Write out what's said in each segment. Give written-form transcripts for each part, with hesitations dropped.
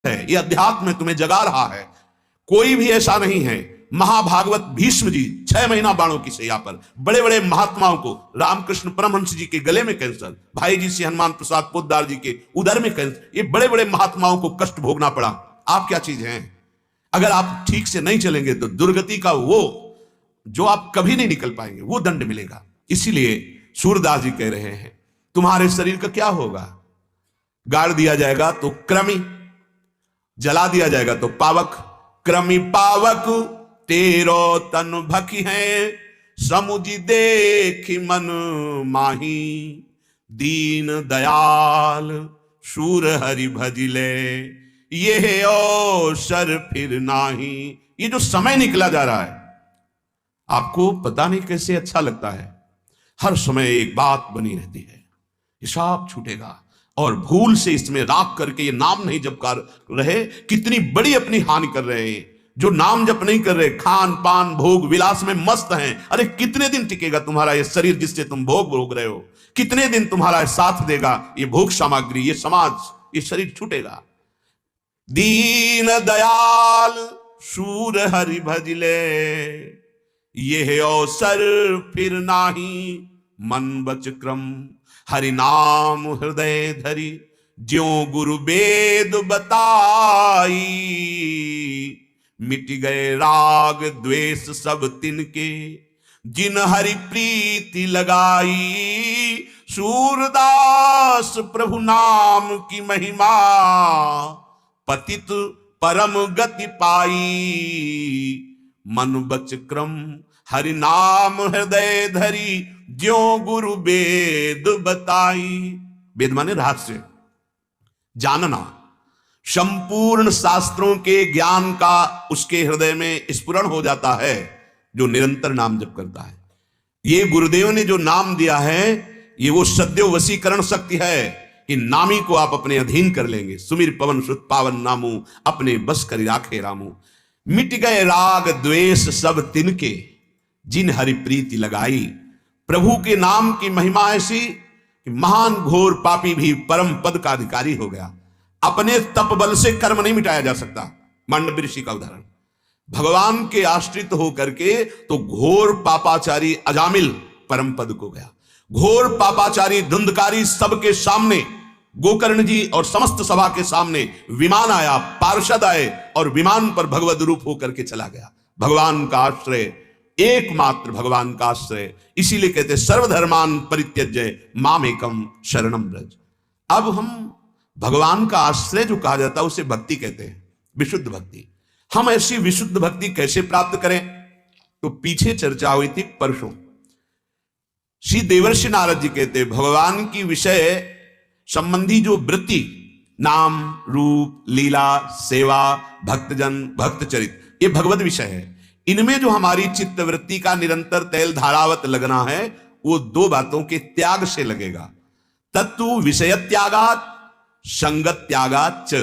है, ये अध्यात्म में तुम्हें जगा रहा है। कोई भी ऐसा नहीं है। महाभागवत भीष्म जी 6 महीना बाणों की सैया पर, बड़े बड़े महात्माओं को, रामकृष्ण परमहंस जी के गले में कैंसर, भाई जी से हनुमान प्रसाद पोद्दार जी के उदर में कैंसर, ये बड़े बड़े महात्माओं को कष्ट भोगना पड़ा। आप क्या चीज हैं? अगर आप ठीक से नहीं चलेंगे तो दुर्गति का वो जो आप कभी नहीं निकल पाएंगे, वो दंड मिलेगा। इसीलिए सूरदास जी कह रहे हैं तुम्हारे शरीर का क्या होगा? गाड़ दिया जाएगा तो क्रमी, जला दिया जाएगा तो पावक। क्रमी पावक तेरो तन भकी है, समुझ देखी मन माही। दीन दयाल शूर हरि भजिले, ये अवसर फिर नाही। ये जो समय निकला जा रहा है, आपको पता नहीं कैसे अच्छा लगता है। हर समय एक बात बनी रहती है, हिसाब छूटेगा और भूल से इसमें राख करके ये नाम नहीं जप कर रहे, कितनी बड़ी अपनी हानि कर रहे हैं। जो नाम जप नहीं कर रहे, खान पान भोग विलास में मस्त हैं। अरे कितने दिन टिकेगा तुम्हारा ये शरीर जिससे तुम भोग भोग रहे हो? कितने दिन तुम्हारा साथ देगा ये भोग सामग्री, ये समाज, ये शरीर छूटेगा। दीन दयाल शूर हरि भजले, ये अवसर फिर नाही। मन बच क्रम हरि नाम हृदय धरी, ज्यों गुरु वेद बताई। मिट गए राग द्वेष सब तिनके, जिन हरि प्रीति लगाई। सूरदास प्रभु नाम की महिमा, पतित परम गति पाई। मन बच क्रम हरि नाम हृदय धरी, ज्यों गुरु वेद बताई। वेद माने रहस्य, जानना। संपूर्ण शास्त्रों के ज्ञान का उसके हृदय में स्फुरण हो जाता है जो निरंतर नाम जप करता है। ये गुरुदेव ने जो नाम दिया है, ये वो सद्यो वशीकरण शक्ति है कि नामी को आप अपने अधीन कर लेंगे। सुमिर पवन सुत पावन नामू, अपने बस करी राखे रामू। मिट गए राग द्वेष सब तिनके, जिन हरि प्रीति लगाई। प्रभु के नाम की महिमा ऐसी कि महान घोर पापी भी परम पद का अधिकारी हो गया। अपने तप बल से कर्म नहीं मिटाया जा सकता। मांडव्य ऋषि का उदाहरण, भगवान के आश्रित होकर के तो घोर पापाचारी अजामिल परम पद को गया। घोर पापाचारी धुंधकारी सबके सामने, गोकर्ण जी और समस्त सभा के सामने विमान आया, पार्षद आए और विमान पर भगवद रूप होकर के चला गया। भगवान का आश्रय, एकमात्र भगवान का आश्रय। इसीलिए कहते सर्वधर्मान परित्यज्य मामेकम शरणम व्रज। अब हम भगवान का आश्रय जो कहा जाता है उसे भक्ति कहते हैं, विशुद्ध भक्ति। हम ऐसी विशुद्ध भक्ति कैसे प्राप्त करें? तो पीछे चर्चा हुई थी परसों। श्री देवर्षि नारद जी कहते हैं भगवान की विषय संबंधी जो वृत्ति, नाम रूप लीला सेवा भक्तजन भक्तचरित, ये भगवत विषय है। इनमें जो हमारी चित्त वृत्ति का निरंतर तैल धारावत लगना है, वो दो बातों के त्याग से लगेगा। तत्व विषय त्यागात, संगत त्यागात च।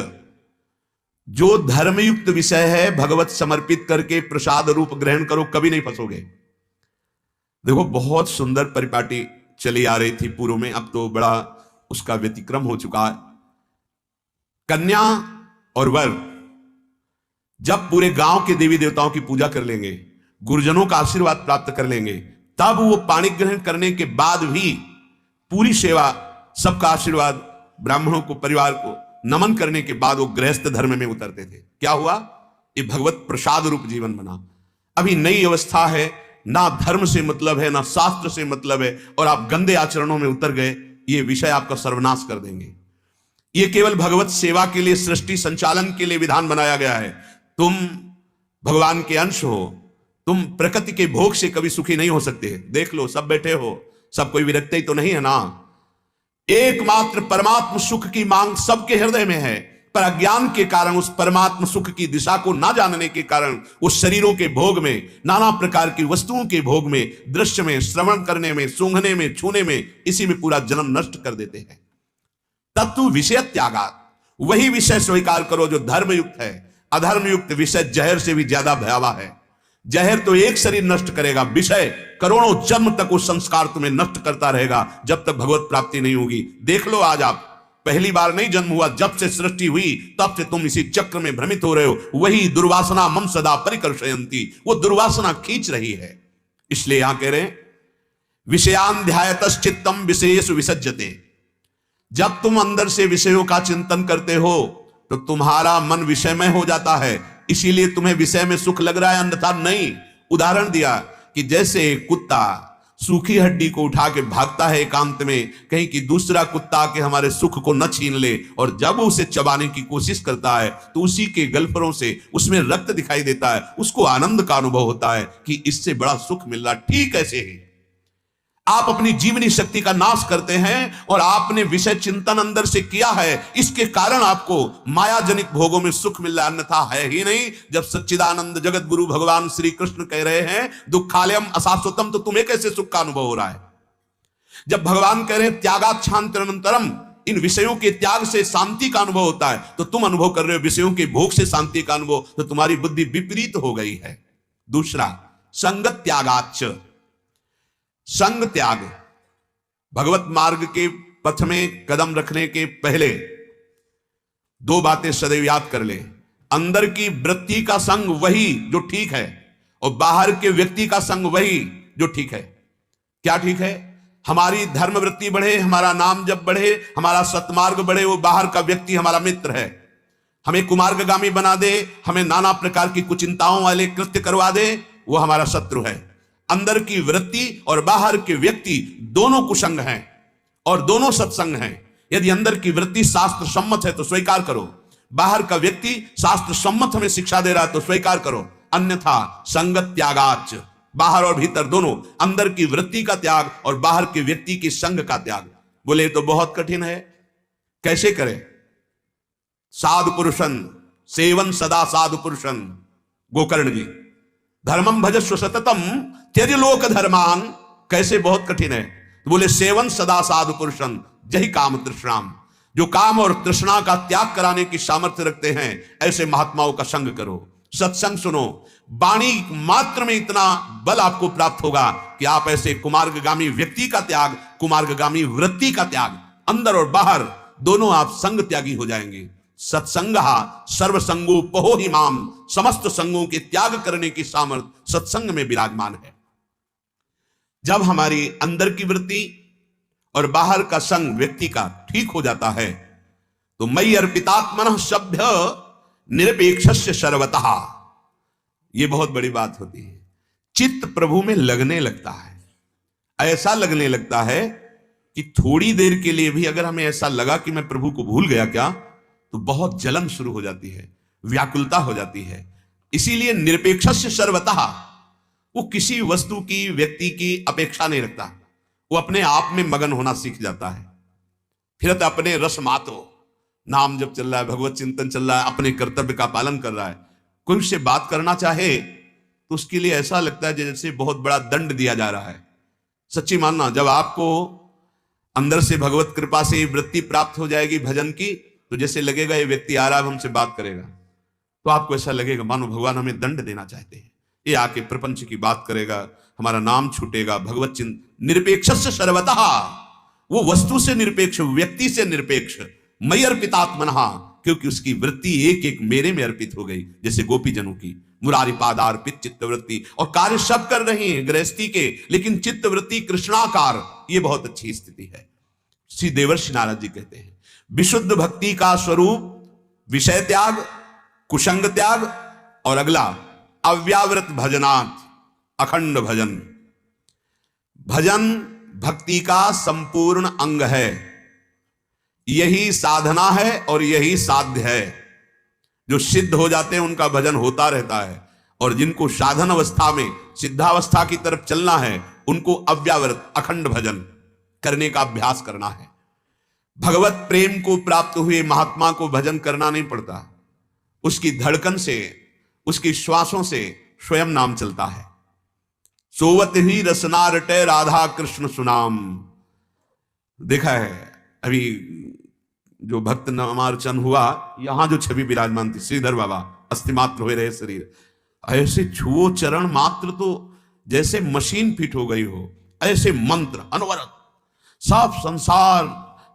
जो धर्मयुक्त विषय है भगवत समर्पित करके प्रसाद रूप ग्रहण करो, कभी नहीं फंसोगे। देखो बहुत सुंदर परिपाटी चली आ रही थी पूर्व में, अब तो बड़ा उसका व्यतिक्रम हो चुका है। कन्या और वर जब पूरे गांव के देवी देवताओं की पूजा कर लेंगे, गुरुजनों का आशीर्वाद प्राप्त कर लेंगे, तब वो पाणी ग्रहण करने के बाद भी पूरी सेवा, सबका आशीर्वाद, ब्राह्मणों को, परिवार को नमन करने के बाद वो गृहस्थ धर्म में उतरते थे। क्या हुआ? ये भगवत प्रसाद रूप जीवन बना। अभी नई अवस्था है, ना धर्म से मतलब है ना शास्त्र से मतलब है, और आप गंदे आचरणों में उतर गए, ये विषय आपका सर्वनाश कर देंगे। ये केवल भगवत सेवा के लिए, सृष्टि संचालन के लिए विधान बनाया गया है। तुम भगवान के अंश हो, तुम प्रकृति के भोग से कभी सुखी नहीं हो सकते। देख लो, सब बैठे हो, सब कोई विरक्त ही तो नहीं है ना। एकमात्र परमात्म सुख की मांग सबके हृदय में है, पर अज्ञान के कारण उस परमात्म सुख की दिशा को ना जानने के कारण उस शरीरों के भोग में, नाना प्रकार की वस्तुओं के भोग में, दृश्य में, श्रवण करने में, सूंघने में, छूने में, इसी में पूरा जन्म नष्ट कर देते हैं। तत्व विषय त्यागात, वही विषय स्वीकार करो जो धर्मयुक्त है। अधर्मयुक्त विषय जहर से भी ज्यादा भयावह है। जहर तो एक शरीर नष्ट करेगा, विषय करोड़ों जन्म तक वो संस्कार तुम्हें नष्ट करता रहेगा जब तक भगवत प्राप्ति नहीं होगी। देख लो आज आप पहली बार नहीं जन्म हुआ, जब से सृष्टि हुई तब से तुम इसी चक्र में भ्रमित हो रहे हो। वही दुर्वासना मम सदा परिकर्षयन्ति, वो दुर्वासना खींच रही है। इसलिए यहां कह रहे हैं विषयान ध्यायतश्चित्तम विषयेषु विसज्जते। जब तुम अंदर से विषयों का चिंतन करते हो तो तुम्हारा मन विषयमय हो जाता है, इसीलिए तुम्हें विषय में सुख लग रहा है, अन्यथा नहीं। उदाहरण दिया कि जैसे कुत्ता सूखी हड्डी को उठा के भागता है एकांत में, कहीं कि दूसरा कुत्ता आके हमारे सुख को न छीन ले, और जब उसे चबाने की कोशिश करता है तो उसी के गलफरों से उसमें रक्त दिखाई देता है, उसको आनंद का अनुभव होता है कि इससे बड़ा सुख मिल रहा। ठीक ऐसे ही आप अपनी जीवनी शक्ति का नाश करते हैं और आपने विषय चिंतन अंदर से किया है, इसके कारण आपको मायाजनित भोगों में सुख मिल रहा, अन्यथा है ही नहीं। जब सच्चिदानंद जगत गुरु भगवान श्री कृष्ण कह रहे हैं दुखालयम अशाश्वतम, तो तुम्हें कैसे सुख का अनुभव हो रहा है? जब भगवान कह रहे हैं त्यागाच्छांतिरनंतरम, इन विषयों के त्याग से शांति का अनुभव होता है, तो तुम अनुभव कर रहे हो विषयों के भोग से शांति का अनुभव, तो तुम्हारी बुद्धि विपरीत हो गई है। दूसरा संगत त्यागाच्च, संग त्याग। भगवत मार्ग के पथ में कदम रखने के पहले दो बातें सदैव याद कर ले। अंदर की वृत्ति का संग वही जो ठीक है, और बाहर के व्यक्ति का संग वही जो ठीक है। क्या ठीक है? हमारी धर्म वृत्ति बढ़े, हमारा नाम जब बढ़े, हमारा सत्मार्ग बढ़े, वो बाहर का व्यक्ति हमारा मित्र है। हमें कुमार्गगामी बना दे, हमें नाना प्रकार की कुचिंताओं वाले कृत्य करवा दे, वो हमारा शत्रु है। अंदर की वृत्ति और बाहर के व्यक्ति दोनों कुसंग हैं और दोनों सत्संग हैं। यदि अंदर की वृत्ति शास्त्र सम्मत है तो स्वीकार करो, बाहर का व्यक्ति शास्त्र सम्मत हमें शिक्षा दे रहा है तो स्वीकार करो, अन्यथा संगत त्यागाच, बाहर और भीतर दोनों, अंदर की वृत्ति का त्याग और बाहर के व्यक्ति के संग का त्याग। बोले तो बहुत कठिन है, कैसे करें? साधु पुरुषन सेवन सदा साधु पुरुषन, गोकर्ण जी। धर्मम भजस्व सततम त्यज लोक धर्मान, कैसे? बहुत कठिन है। तो बोले सेवन सदा साधु पुरुषन जही काम तृष्णाम, जो काम और तृष्णा का त्याग कराने की सामर्थ्य रखते हैं ऐसे महात्माओं का संग करो, सत्संग सुनो। वाणी मात्र में इतना बल आपको प्राप्त होगा कि आप ऐसे कुमार्गगामी व्यक्ति का त्याग, कुमार्गगामी वृत्ति का त्याग, अंदर और बाहर दोनों आप संग त्यागी हो जाएंगे। सत्संगः सर्वसंगोपहो हि माम, समस्त संगों के त्याग करने की सामर्थ्य सत्संग में विराजमान है। जब हमारी अंदर की वृत्ति और बाहर का संग व्यक्ति का ठीक हो जाता है तो मयि अर्पितात्मनः सभ्य निरपेक्षस्य सर्वतः, यह बहुत बड़ी बात होती है। चित्त प्रभु में लगने लगता है, ऐसा लगने लगता है कि थोड़ी देर के लिए भी अगर हमें ऐसा लगा कि मैं प्रभु को भूल गया क्या, तो बहुत जलन शुरू हो जाती है, व्याकुलता हो जाती है। इसीलिए निरपेक्षस्य सर्वतः, वो किसी वस्तु की, व्यक्ति की अपेक्षा नहीं रखता, वो अपने आप में मगन होना सीख जाता है। फिर तो अपने रस मातो, नाम जब चल रहा है, भगवत चिंतन चल रहा है, अपने कर्तव्य का पालन कर रहा है। कोई उससे बात करना चाहे तो उसके लिए ऐसा लगता है जैसे बहुत बड़ा दंड दिया जा रहा है। सच्ची मानना, जब आपको अंदर से भगवत कृपा से वृत्ति प्राप्त हो जाएगी भजन की, तो जैसे लगेगा ये व्यक्ति आ रहा है हमसे बात करेगा, तो आपको ऐसा लगेगा मानो भगवान हमें दंड देना चाहते हैं। ये आके प्रपंच की बात करेगा, हमारा नाम छूटेगा। भगवत चिंतन निरपेक्षस्य सर्वतः, वो वस्तु से निरपेक्ष, व्यक्ति से निरपेक्ष। मयि अर्पितात्मनः, क्योंकि उसकी वृत्ति एक एक मेरे में अर्पित हो गई, जैसे गोपी जनों की मुरारी पादार्पित चित्तवृत्ति। और कार्य सब कर रही है गृहस्थी के, लेकिन चित्तवृत्ति कृष्णाकार, ये बहुत अच्छी स्थिति है। श्री देवर्षि नारद जी कहते हैं विशुद्ध भक्ति का स्वरूप विषय त्याग, कुसंग त्याग, और अगला अव्यावृत भजनात्, अखंड भजन। भजन भक्ति का संपूर्ण अंग है, यही साधना है और यही साध्य है। जो सिद्ध हो जाते हैं उनका भजन होता रहता है, और जिनको साधन अवस्था में सिद्धावस्था की तरफ चलना है उनको अव्यावृत अखंड भजन करने का अभ्यास करना है। भगवत प्रेम को प्राप्त हुए महात्मा को भजन करना नहीं पड़ता, उसकी धड़कन से, उसकी श्वासों से स्वयं नाम चलता है। सोवत ही रसना रटे राधा कृष्ण सुनाम। देखा है अभी जो भक्त नामार्चन हुआ, यहां जो छवि विराजमान थी, श्रीधर बाबा अस्थिमात्र हुए रहे शरीर, ऐसे छुओ चरण मात्र तो जैसे मशीन फिट हो गई हो, ऐसे मंत्र अनवरत। सब संसार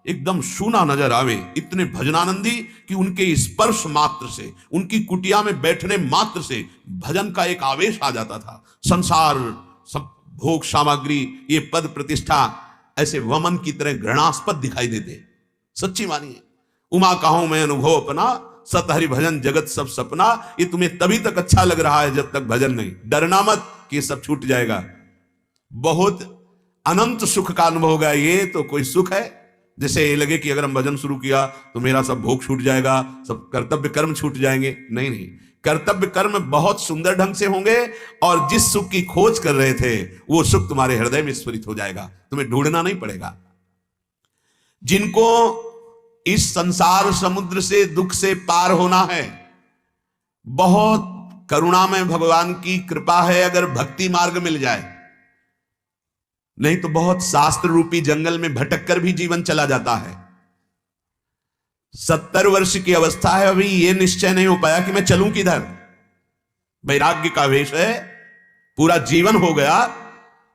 एकदम सूना नजर आवे, इतने भजनानंदी कि उनके स्पर्श मात्र से, उनकी कुटिया में बैठने मात्र से भजन का एक आवेश आ जाता था। संसार, सब भोग सामग्री, ये पद प्रतिष्ठा ऐसे वमन की तरह घृणास्पद दिखाई देते। सच्ची मानिए, उमा कहूं मैं अनुभव अपना, सत हरि भजन जगत सब सपना। ये तुम्हें तभी तक अच्छा लग रहा है जब तक भजन नहीं। डरना मत कि ये सब छूट जाएगा, बहुत अनंत सुख का अनुभव होगा। ये तो कोई सुख है जैसे ये लगे कि अगर हम भजन शुरू किया तो मेरा सब भोग छूट जाएगा, सब कर्तव्य कर्म छूट जाएंगे। नहीं नहीं, कर्तव्य कर्म बहुत सुंदर ढंग से होंगे और जिस सुख की खोज कर रहे थे वो सुख तुम्हारे हृदय में स्फुरित हो जाएगा, तुम्हें ढूंढना नहीं पड़ेगा। जिनको इस संसार समुद्र से, दुख से पार होना है, बहुत करुणा में भगवान की कृपा है अगर भक्ति मार्ग मिल जाए, नहीं तो बहुत शास्त्र रूपी जंगल में भटक कर भी जीवन चला जाता है। 70 वर्ष की अवस्था है, अभी यह निश्चय नहीं हो पाया कि मैं चलूं किधर। वैराग्य का वेश है, पूरा जीवन हो गया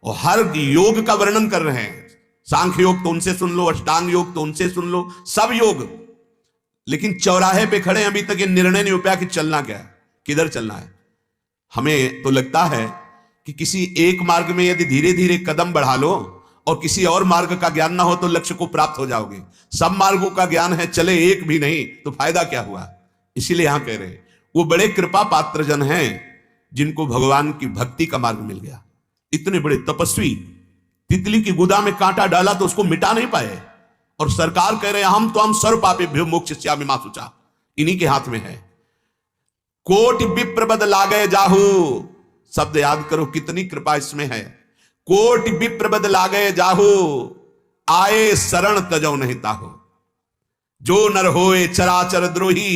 और हर योग का वर्णन कर रहे हैं। सांख्य योग तो उनसे सुन लो, अष्टांग योग तो उनसे सुन लो, सब योग। लेकिन चौराहे पे खड़े अभी तक ये निर्णय नहीं हो पाया कि चलना क्या है, किधर चलना है। हमें तो लगता है कि किसी एक मार्ग में यदि धीरे धीरे कदम बढ़ा लो और किसी और मार्ग का ज्ञान ना हो तो लक्ष्य को प्राप्त हो जाओगे। सब मार्गों का ज्ञान है, चले एक भी नहीं तो फायदा क्या हुआ। इसीलिए यहां कह रहे हैं वो बड़े कृपा पात्र जन हैं जिनको भगवान की भक्ति का मार्ग मिल गया। इतने बड़े तपस्वी, तितली की गुदा में कांटा डाला तो उसको मिटा नहीं पाए, और सरकार कह रहे हैं हम सर्व पापेभ्यो मोक्षयिष्यामि मा शुचा, इन्हीं के हाथ में है। कोटि विप्र बद लागे जाहू, शब्द याद करो कितनी कृपा इसमें है। कोटि विप्र बद लागे जाहू, आए शरण तजौ नहीं ताहू। जो नर होए चराचर द्रोही,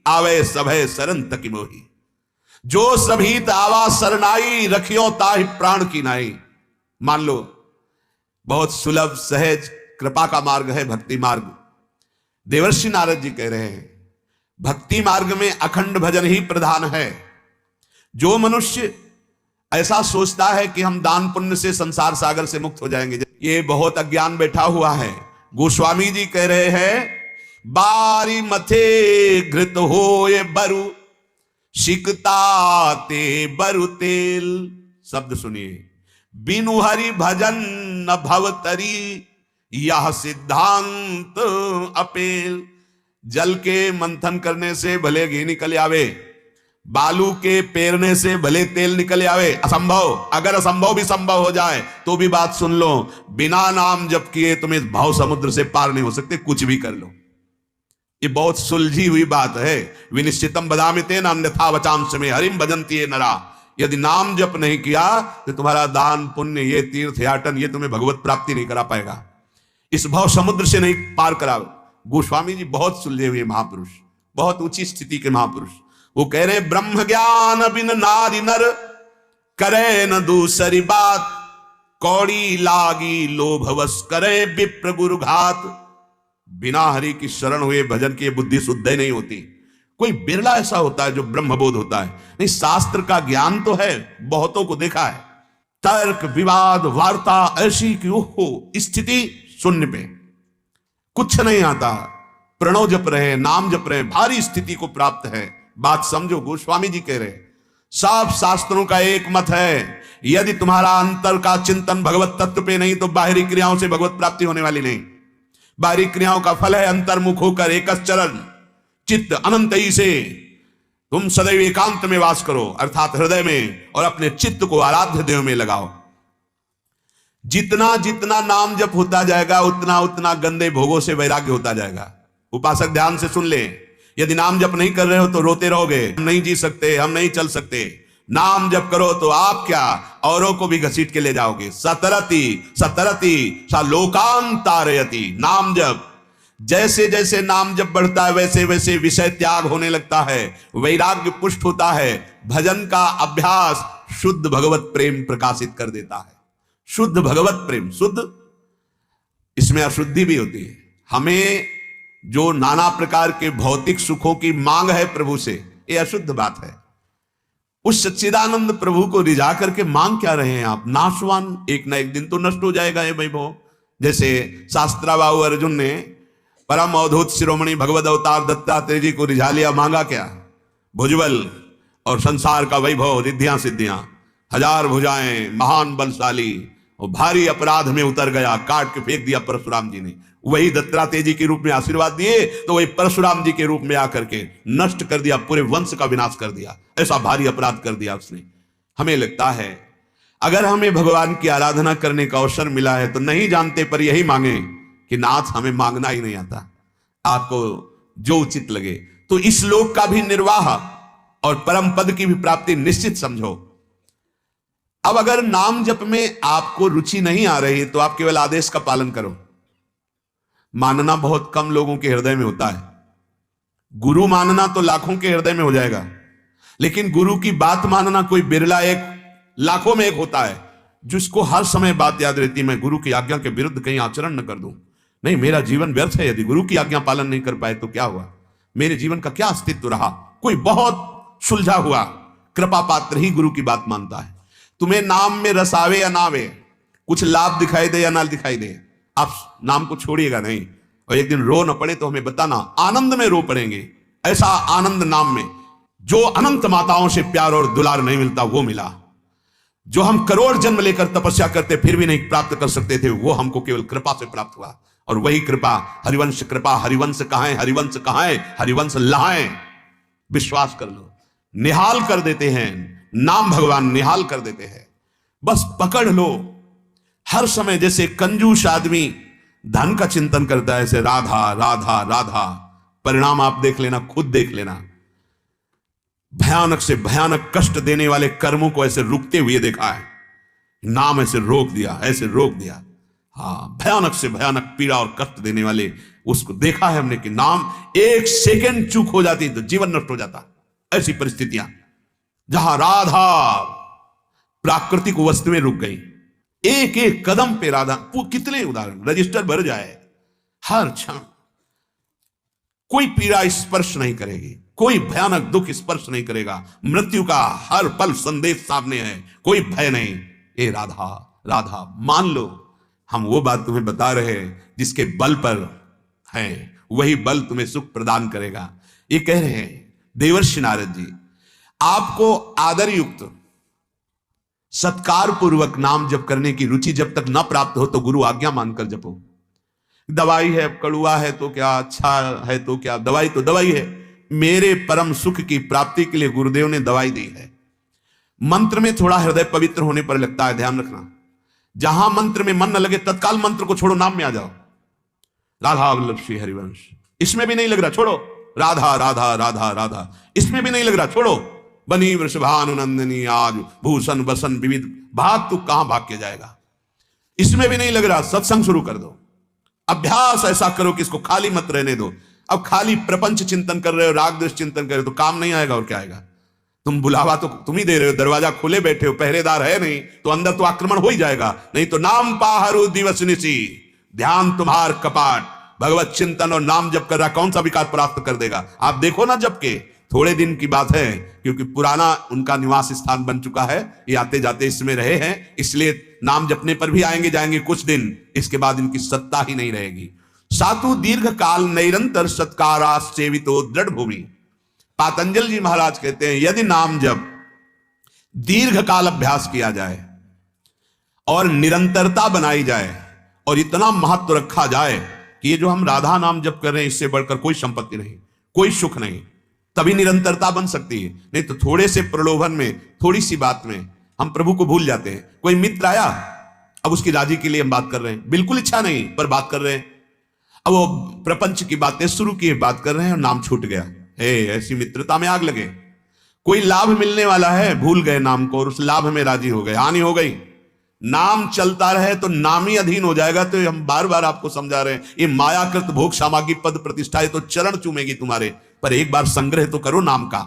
आवे सभय शरण तकी मोही। जो सभीत आवा शरणाई, रखियो ताहि प्राण की नाई। मान लो बहुत सुलभ सहज कृपा का मार्ग है भक्ति मार्ग। देवर्षि नारद जी कह रहे हैं भक्ति मार्ग में अखंड भजन ही प्रधान है। जो मनुष्य ऐसा सोचता है कि हम दान पुण्य से संसार सागर से मुक्त हो जाएंगे, ये बहुत अज्ञान बैठा हुआ है। गोस्वामी जी कह रहे हैं बारी मथे घृत हो ये बरु, सिकता ते बरु तेल। शब्द सुनिए, बिनु हरि भजन न भवतरी, यह सिद्धांत अपेल। जल के मंथन करने से भले घी निकल आवे, बालू के पेरने से भले तेल निकल आवे, असंभव। अगर असंभव भी संभव हो जाए तो भी बात सुन लो, बिना नाम जप किए तुम इस भाव समुद्र से पार नहीं हो सकते, कुछ भी कर लो। ये बहुत सुलझी हुई बात है। विनिश्चितम बदामि तेन अन्यथा वचांस में हरिम भजन्ति ये नरा। यदि नाम जप नहीं किया तो तुम्हारा दान पुण्य, ये तीर्थ याटन, ये तुम्हें भगवत प्राप्ति नहीं करा पाएगा, इस भाव समुद्र से नहीं पार करा। गोस्वामी जी बहुत सुलझे हुए महापुरुष, बहुत ऊंची स्थिति के महापुरुष। वो कह रहे ब्रह्म ज्ञान बिन नारी नर, करे न दूसरी बात। कौड़ी लागी लोभवश, करे विप्र गुरु घात। बिना हरि की शरण हुए भजन की बुद्धि शुद्ध नहीं होती। कोई बिरला ऐसा होता है जो ब्रह्मबोध होता है, नहीं शास्त्र का ज्ञान तो है, बहुतों को देखा है। तर्क विवाद वार्ता ऐसी कि ओहो स्थिति शून्य पे, कुछ नहीं आता। प्रणव जप रहे, नाम जप रहे, भारी स्थिति को प्राप्त है। बात समझो, गोस्वामी जी कह रहे सब शास्त्रों का एक मत है, यदि तुम्हारा अंतर का चिंतन भगवत तत्व पे नहीं तो बाहरी क्रियाओं से भगवत प्राप्ति होने वाली नहीं। बाहरी क्रियाओं का फल है अंतर्मुख होकर एकश्चरण चित्त अनंत ही से तुम सदैव एकांत में वास करो, अर्थात हृदय में, और अपने चित्त को आराध्य देव में लगाओ। जितना जितना नाम जप होता जाएगा उतना उतना गंदे भोगों से वैराग्य होता जाएगा। उपासक ध्यान से सुन ले, यदि नाम जप नहीं कर रहे हो तो रोते रहोगे, हम नहीं जी सकते, हम नहीं चल सकते। नाम जप करो तो आप क्या औरों को भी घसीट के ले जाओगे। सतरति सतरति सा लोकांतारयति। नाम जप, जैसे जैसे नाम जप बढ़ता है वैसे वैसे विषय त्याग होने लगता है, वैराग्य पुष्ट होता है। भजन का अभ्यास शुद्ध भगवत प्रेम प्रकाशित कर देता है। शुद्ध भगवत प्रेम, शुद्ध, इसमें अशुद्धि भी होती है। हमें जो नाना प्रकार के भौतिक सुखों की मांग है प्रभु से, ये अशुद्ध बात है। उस सच्चिदानंद प्रभु को रिझा करके मांग क्या रहे हैं आप? नाशवान, एक ना एक दिन तो नष्ट हो जाएगा ये वैभव, जैसे शास्त्राबाहु अर्जुन ने परम अवधूत शिरोमणि भगवद अवतार दत्तात्रेय जी को रिझा लिया, मांगा क्या? भुजबल और संसार का वैभव, रिद्धियां सिद्धियां, 1000 भुजाएं, महान बलशाली, और भारी अपराध में उतर गया, काट के फेंक दिया परशुराम जी ने। वही दत्तात्रेय जी के रूप में आशीर्वाद दिए तो वही परशुराम जी के रूप में आकर के नष्ट कर दिया, पूरे वंश का विनाश कर दिया। ऐसा भारी अपराध कर दिया उसने। हमें लगता है अगर हमें भगवान की आराधना करने का अवसर मिला है तो नहीं जानते पर यही मांगे कि नाथ हमें मांगना ही नहीं आता, आपको जो उचित लगे। तो इस लोक का भी निर्वाह और परम पद की भी प्राप्ति निश्चित समझो। अब अगर नाम जप में आपको रुचि नहीं आ रही तो आप केवल आदेश का पालन करो। मानना बहुत कम लोगों के हृदय में होता है, गुरु मानना तो लाखों के हृदय में हो जाएगा, लेकिन गुरु की बात मानना कोई बिरला, एक लाखों में एक होता है जिसको हर समय बात याद रहती है, मैं गुरु की आज्ञा के विरुद्ध कहीं आचरण न कर दूं, नहीं मेरा जीवन व्यर्थ है, यदि गुरु की आज्ञा पालन नहीं कर पाए तो क्या हुआ, मेरे जीवन का क्या अस्तित्व रहा। कोई बहुत सुलझा हुआ कृपा पात्र ही गुरु की बात मानता है। तुम्हें नाम में रस आवे या ना आवे, कुछ लाभ दिखाई दे या ना दिखाई दे, आप नाम को छोड़िएगा नहीं। और एक दिन रो न पड़े तो हमें बताना, आनंद में रो पड़ेंगे। ऐसा आनंद नाम में जो अनंत माताओं से प्यार और दुलार नहीं मिलता वो मिला, जो हम करोड़ जन्म लेकर तपस्या करते फिर भी नहीं प्राप्त कर सकते थे, वो हमको केवल कृपा से प्राप्त हुआ। और वही कृपा हरिवंश कृपा, हरिवंश कहां है, हरिवंश कहां है, हरिवंश लहाएं। विश्वास कर लो, निहाल कर देते हैं नाम, भगवान निहाल कर देते हैं। बस पकड़ लो हर समय। जैसे कंजूस आदमी धन का चिंतन करता है, ऐसे राधा राधा राधा, परिणाम आप देख लेना, खुद देख लेना। भयानक से भयानक कष्ट देने वाले कर्मों को ऐसे रुकते हुए देखा है, नाम ऐसे रोक दिया, ऐसे रोक दिया। हाँ, भयानक से भयानक पीड़ा और कष्ट देने वाले उसको देखा है हमने कि नाम एक सेकंड चूक हो जाती तो जीवन नष्ट हो जाता। ऐसी परिस्थितियां जहां राधा प्राकृतिक वस्तु में रुक गई, एक एक कदम पे राधा, कितने उदाहरण, रजिस्टर भर जाए। हर क्षण कोई पीड़ा स्पर्श नहीं करेगी, कोई भयानक दुख स्पर्श नहीं करेगा, मृत्यु का हर पल संदेश सामने है, कोई भय नहीं। ए राधा राधा, मान लो हम वो बात तुम्हें बता रहे हैं जिसके बल पर है, वही बल तुम्हें सुख प्रदान करेगा। ये कह रहे हैं देवर्षि नारद जी, आपको आदर युक्त सत्कार पूर्वक नाम जप करने की रुचि जब तक न प्राप्त हो तो गुरु आज्ञा मानकर जपो। दवाई है, कड़ुआ है तो क्या, अच्छा है तो क्या, दवाई तो दवाई है। मेरे परम सुख की प्राप्ति के लिए गुरुदेव ने दवाई दी है। मंत्र में थोड़ा हृदय पवित्र होने पर लगता है, ध्यान रखना। जहां मंत्र में मन न लगे तत्काल मंत्र को छोड़ो, नाम में आ जाओ। राधा वल्लभ श्री हरिवंश, इसमें भी नहीं लग रहा, छोड़ो। राधा राधा राधा राधा, इसमें भी नहीं लग रहा, छोड़ो। बनी वृषभानुनंदिनी आज भूषण बसन विविध, भाग तू कहां भाग के जाएगा। इसमें भी नहीं लग रहा, सत्संग शुरू कर दो। अभ्यास ऐसा करो कि इसको खाली मत रहने दो। अब खाली प्रपंच चिंतन कर रहे हो, राग द्वेष चिंतन कर रहे हो तो काम नहीं आएगा और क्या आएगा। तुम बुलावा तो तुम ही दे रहे हो, दरवाजा खोले बैठे हो, पहरेदार है नहीं तो अंदर तो आक्रमण हो ही जाएगा। नहीं तो नाम पाहरु दिवस निसी, ध्यान तुम्हार कपाट। भगवत चिंतन और नाम जप कर रहा, कौन सा विकार प्राप्त कर देगा। आप देखो ना, जप के थोड़े दिन की बात है, क्योंकि पुराना उनका निवास स्थान बन चुका है, ये आते जाते इसमें रहे हैं, इसलिए नाम जपने पर भी आएंगे जाएंगे कुछ दिन, इसके बाद इनकी सत्ता ही नहीं रहेगी। सातु दीर्घ काल निरंतर सत्कारा सेवितो दृढ़ भूमि। पातंजल जी महाराज कहते हैं, यदि नाम जप दीर्घ काल अभ्यास किया जाए और निरंतरता बनाई जाए और इतना महत्व रखा जाए कि ये जो हम राधा नाम जप कर रहे हैं इससे बढ़कर कोई संपत्ति नहीं, कोई सुख नहीं, तभी निरंतरता बन सकती है। नहीं तो थोड़े से प्रलोभन में, थोड़ी सी बात में हम प्रभु को भूल जाते हैं। कोई मित्र आया, अब उसकी राजी के लिए हम बात कर रहे हैं, बिल्कुल इच्छा नहीं पर बात कर रहे हैं। अब वो प्रपंच की बातें शुरू की, बात कर रहे हैं और नाम छूट गया। ऐसी मित्रता में आग लगे। कोई लाभ मिलने वाला है, भूल गए नाम को और उस लाभ में राजी हो गए, हानि हो गई। नाम चलता रहे तो नाम ही अधीन हो जाएगा। तो हम बार बार आपको समझा रहे हैं, ये मायाकृत भोग सामग्री पद प्रतिष्ठा है तो चरण चूमेगी तुम्हारे, पर एक बार संग्रह तो करो नाम का।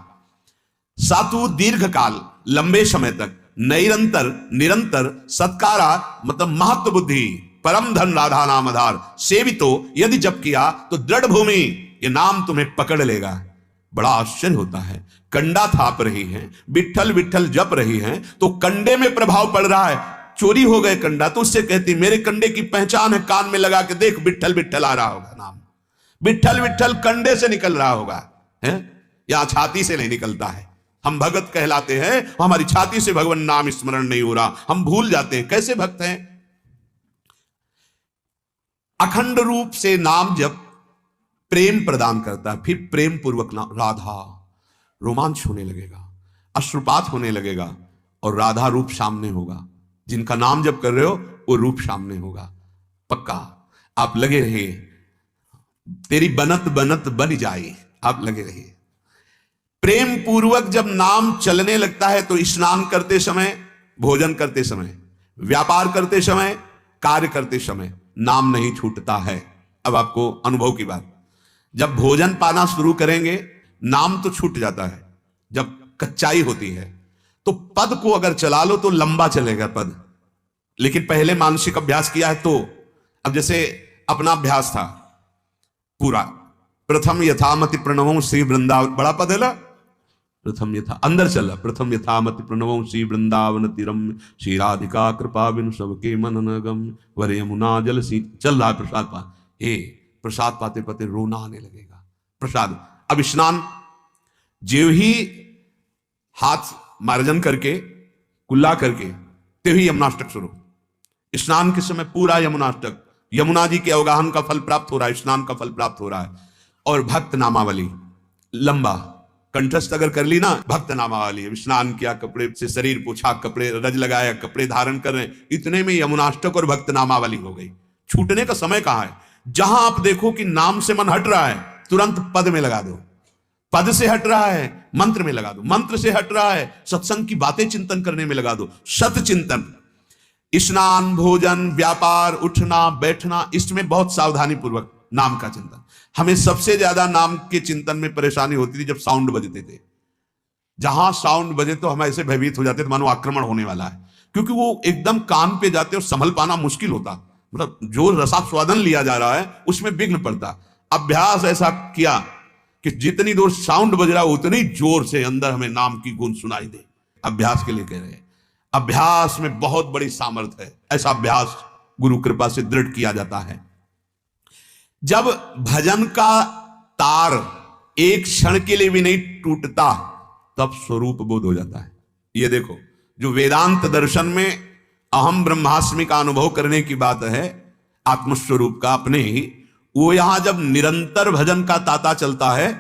सातु दीर्घ काल, लंबे समय तक, निरंतर निरंतर सत्कारा मतलब महत्व बुद्धि, परम धन राधा नाम आधार, सेवितो यदि जप किया तो दृढ़ भूमि, ये नाम तुम्हें पकड़ लेगा। बड़ा आश्चर्य होता है, कंडा थाप रही है, विठल विठल जप रही है तो कंडे में प्रभाव पड़ रहा है, चोरी हो गए कंडा तो उससे कहती मेरे कंडे की पहचान है, कान में लगा के देख विट्ठल विट्ठल आ रहा होगा, नाम विट्ठल विट्ठल कंडे से निकल रहा होगा, है या छाती से नहीं निकलता है। हम भगत कहलाते हैं, हमारी छाती से भगवान नाम स्मरण नहीं हो रहा, हम भूल जाते हैं कैसे भक्त हैं। अखंड रूप से नाम जब प्रेम प्रदान करता है, फिर प्रेम पूर्वक नाम राधा, रोमांच होने लगेगा, अश्रुपात होने लगेगा और राधा रूप सामने होगा। जिनका नाम जब कर रहे हो वो रूप सामने होगा, पक्का। आप लगे रहिए, तेरी बनत बनत बन जाए, आप लगे रहिए। प्रेम पूर्वक जब नाम चलने लगता है तो स्नान करते समय, भोजन करते समय, व्यापार करते समय, कार्य करते समय नाम नहीं छूटता है। अब आपको अनुभव की बात, जब भोजन पाना शुरू करेंगे नाम तो छूट जाता है, जब कच्चाई होती है तो पद को अगर चला लो तो लंबा चलेगा पद, लेकिन पहले मानसिक अभ्यास किया है तो। अब जैसे अपना अभ्यास था पूरा, प्रथम यथामति प्रणवों श्री वृंदावन, बड़ा पद है ना, प्रथम यथा अंदर चला, प्रथम यथामति प्रणवों श्री वृंदावन तिरम श्री राधिका कृपा बिनु सबके मनन गम वर यमुना जल सी, चल रहा है प्रसाद पा, हे प्रसाद पाते पाते रोना आने लगेगा प्रसाद। अब स्नान, जो ही हाथ मार्जन करके कुल्ला करके ते ही यमुनाष्टक शुरू। स्नान के समय पूरा यमुनाष्टक, यमुना जी के अवगाहन का फल प्राप्त हो रहा है, स्नान का फल प्राप्त हो रहा है। और भक्त नामावली लंबा कंठस्थ अगर कर ली ना, भक्त नामावली, स्नान किया, कपड़े से शरीर पोछा, कपड़े रज लगाया, कपड़े धारण कर रहे हैं, इतने में यमुनाष्टक और भक्त नामावली हो गई। छूटने का समय कहां है? जहां आप देखो कि नाम से मन हट रहा है तुरंत पद में लगा दो, पद से हट रहा है मंत्र में लगा दो, मंत्र से हट रहा है सत्संग की बातें चिंतन करने में लगा दो। सत चिंतन, स्नान, भोजन, व्यापार, उठना बैठना, इसमें बहुत सावधानी पूर्वक नाम का चिंतन। हमें सबसे ज्यादा नाम के चिंतन में परेशानी होती थी जब साउंड बजते थे। जहां साउंड बजे तो हम ऐसे भयभीत हो जाते थे मानो आक्रमण होने वाला है, क्योंकि वो एकदम कान पे जाते और संभल पाना मुश्किल होता, मतलब जो रसास्वादन लिया जा रहा है उसमें विघ्न पड़ता। अभ्यास ऐसा किया कि जितनी दूर साउंड बज रहा है उतनी जोर से अंदर हमें नाम की गूंज सुनाई दे। अभ्यास के लिए कह रहे हैं, अभ्यास में बहुत बड़ी सामर्थ्य है। ऐसा अभ्यास गुरु कृपा से दृढ़ किया जाता है। जब भजन का तार एक क्षण के लिए भी नहीं टूटता तब स्वरूप बोध हो जाता है। ये देखो, जो वेदांत दर्शन में अहम ब्रह्मास्मि का अनुभव करने की बात है, आत्मस्वरूप का अपने ही, वो यहां जब निरंतर भजन का ताता चलता है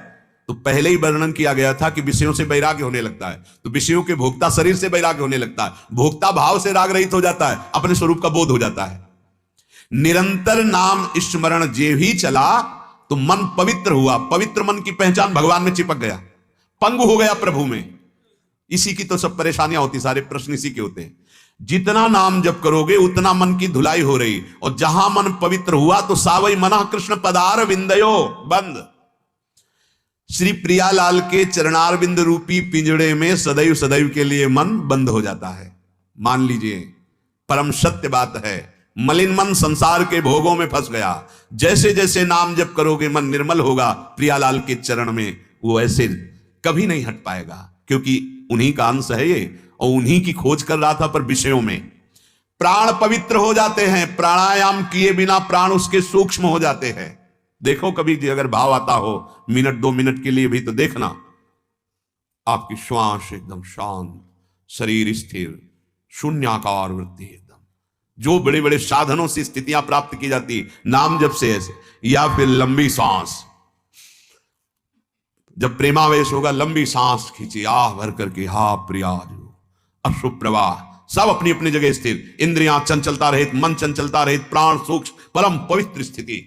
तो पहले ही वर्णन किया गया था कि विषयों से वैराग्य होने लगता है, तो विषयों के भोक्ता शरीर से वैराग्य होने लगता है, भोक्ता भाव से राग रहित हो जाता है, अपने स्वरूप का बोध हो जाता है। निरंतर नाम स्मरण जे भी चला तो मन पवित्र हुआ, पवित्र मन की पहचान भगवान में चिपक गया, पंगु हो गया प्रभु में। इसी की तो सब परेशानियां होती, सारे प्रश्न इसी के होते हैं। जितना नाम जप करोगे उतना मन की धुलाई हो रही, और जहां मन पवित्र हुआ तो सावई मना कृष्ण पदार विंदयो बंद। श्री प्रियालाल के चरणारविंद रूपी पिंजड़े में सदैव सदैव के लिए मन बंद हो जाता है। मान लीजिए, परम सत्य बात है, मलिन मन संसार के भोगों में फंस गया। जैसे जैसे नाम जप करोगे मन निर्मल होगा प्रियालाल के चरण में, वो ऐसे कभी नहीं हट पाएगा, क्योंकि उन्हीं का अंश है ये, और उन्हीं की खोज कर रहा था। पर विषयों में प्राण पवित्र हो जाते हैं, प्राणायाम किए बिना प्राण उसके सूक्ष्म हो जाते हैं। देखो कभी अगर भाव आता हो मिनट 2 मिनट के लिए भी तो देखना, आपकी श्वास एकदम शांत, शरीर स्थिर, शून्याकार वृत्ति एकदम। जो बड़े बड़े साधनों से स्थितियां प्राप्त की जाती नाम जब से ऐसे, या फिर लंबी सांस, जब प्रेमावेश होगा लंबी सांस खींची, आह भर करके, हा प्रिया, अश्रु प्रवाह, सब अपनी अपनी जगह स्थिर, इंद्रियां चंचलता रहित, मन चंचलता रहित, प्राण सूक्ष्म, परम पवित्र स्थिति।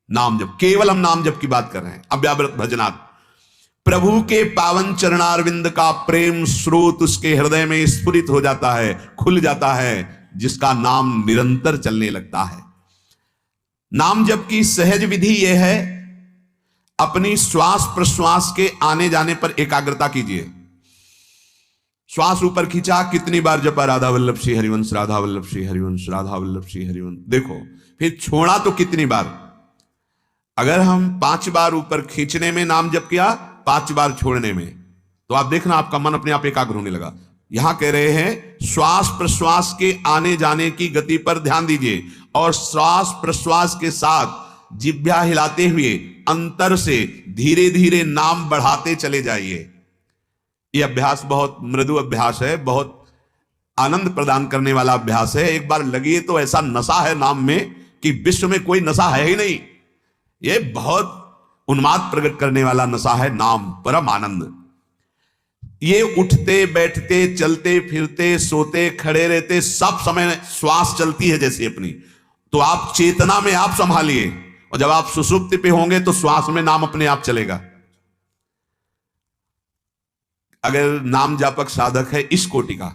नाम जप, केवल हम नाम जप की बात कर रहे हैं। अव्यावृत भजनात् प्रभु के पावन चरणारविंद का प्रेम स्रोत उसके हृदय में स्फुरित हो जाता है, खुल जाता है, जिसका नाम निरंतर चलने लगता है। नाम जप की सहज विधि यह है, अपनी श्वास प्रश्वास के आने जाने पर एकाग्रता कीजिए। श्वास ऊपर खींचा, कितनी बार जपा राधा वल्लभ श्री हरिवंश, राधा वल्लभ श्री हरिवंश, राधा वल्लभ श्री हरिवंश, देखो। फिर छोड़ा तो कितनी बार, अगर हम 5 बार ऊपर खींचने में नाम जप किया, 5 बार छोड़ने में, तो आप देखना आपका मन अपने आप एकाग्र होने लगा। यहां कह रहे हैं श्वास प्रश्वास के आने जाने की गति पर ध्यान दीजिए और श्वास प्रश्वास के साथ जिह्वा हिलाते हुए अंतर से धीरे धीरे नाम बढ़ाते चले जाइए। यह अभ्यास बहुत मृदु अभ्यास है, बहुत आनंद प्रदान करने वाला अभ्यास है। एक बार लगिए तो ऐसा नशा है नाम में कि विश्व में कोई नशा है ही नहीं। यह बहुत उन्माद प्रकट करने वाला नशा है नाम, परम आनंद। ये उठते बैठते चलते फिरते सोते खड़े रहते सब समय श्वास चलती है जैसे अपनी, तो आप चेतना में आप संभालिए और जब आप सुषुप्ति पे होंगे तो श्वास में नाम अपने आप चलेगा। अगर नाम जापक साधक है इस कोटि का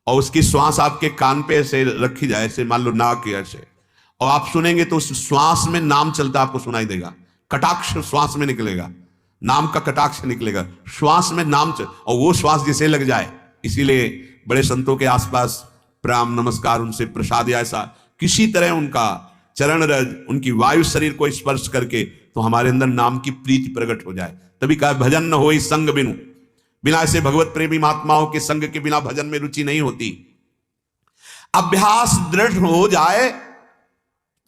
और उसकी श्वास आपके कान पे ऐसे रखी जाए, ऐसे मान लो नाक के ऐसे, और आप सुनेंगे तो उस श्वास में नाम चलता आपको सुनाई देगा। कटाक्ष श्वास में निकलेगा, नाम का कटाक्ष निकलेगा, श्वास में नाम और वो श्वास जिसे लग जाए। इसीलिए बड़े संतों के आसपास प्रणाम नमस्कार, उनसे प्रसाद या ऐसा किसी तरह उनका चरण रज, उनकी वायु शरीर को स्पर्श करके तो हमारे अंदर नाम की प्रीति प्रकट हो जाए। तभी कहा भजन न होई संग बिनु, बिना ऐसे भगवत प्रेमी महात्माओं के संग के बिना भजन में रुचि नहीं होती। अभ्यास दृढ़ हो जाए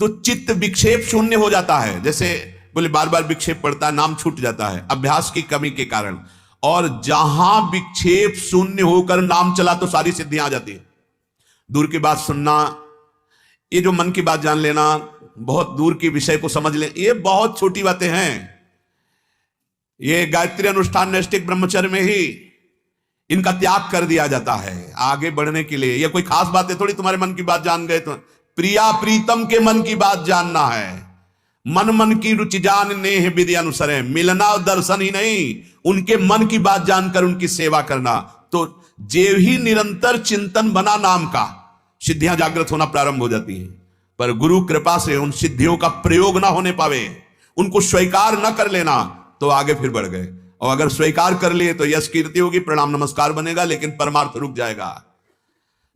तो चित्त विक्षेप शून्य हो जाता है। जैसे बोले बार बार विक्षेप पड़ता है, नाम छूट जाता है अभ्यास की कमी के कारण। और जहां विक्षेप शून्य होकर नाम चला तो सारी सिद्धियां आ जाती है। दूर की बात सुनना, ये जो मन की बात जान लेना, बहुत दूर के विषय को समझ ले, ये बहुत छोटी बातें हैं। ये गायत्री अनुष्ठान नैष्ठिक ब्रह्मचर्य में ही इनका त्याग कर दिया जाता है आगे बढ़ने के लिए। ये कोई खास बात है थोड़ी, तुम्हारे मन की बात जान गए तो प्रिया प्रीतम के मन की बात जानना है। मन मन की रुचि जान नेह विधि अनुसरे, मिलना और दर्शन ही नहीं, उनके मन की बात जानकर उनकी सेवा करना। तो जेव ही निरंतर चिंतन बना नाम का, सिद्धियां जागृत होना प्रारंभ हो जाती हैं। पर गुरु कृपा से उन सिद्धियों का प्रयोग ना होने पावे, उनको स्वीकार न कर लेना तो आगे फिर बढ़ गए। और अगर स्वीकार कर लिए तो यश कीर्ति होगी, प्रणाम नमस्कार बनेगा, लेकिन परमार्थ रुक जाएगा।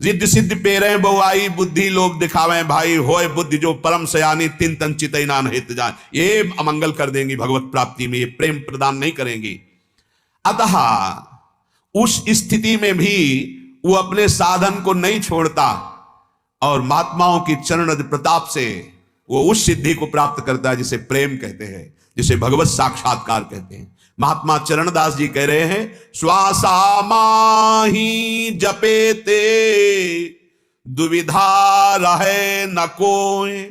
जिद्द सिद्ध पेरे बहुआई, बुद्धि लोभ दिखावे भाई, होए बुद्धि जो परम सयानी, तिन तन चितई नान हित जान। ये अमंगल कर देंगी भगवत प्राप्ति में, ये प्रेम प्रदान नहीं करेंगी। अतः उस स्थिति में भी वो अपने साधन को नहीं छोड़ता और महात्माओं की चरण प्रताप से वो उस सिद्धि को प्राप्त करता है जिसे प्रेम कहते हैं, जिसे भगवत साक्षात्कार कहते हैं। महात्मा चरणदास जी कह रहे हैं, श्वासा माही जपेते दुविधा रहे न कोई।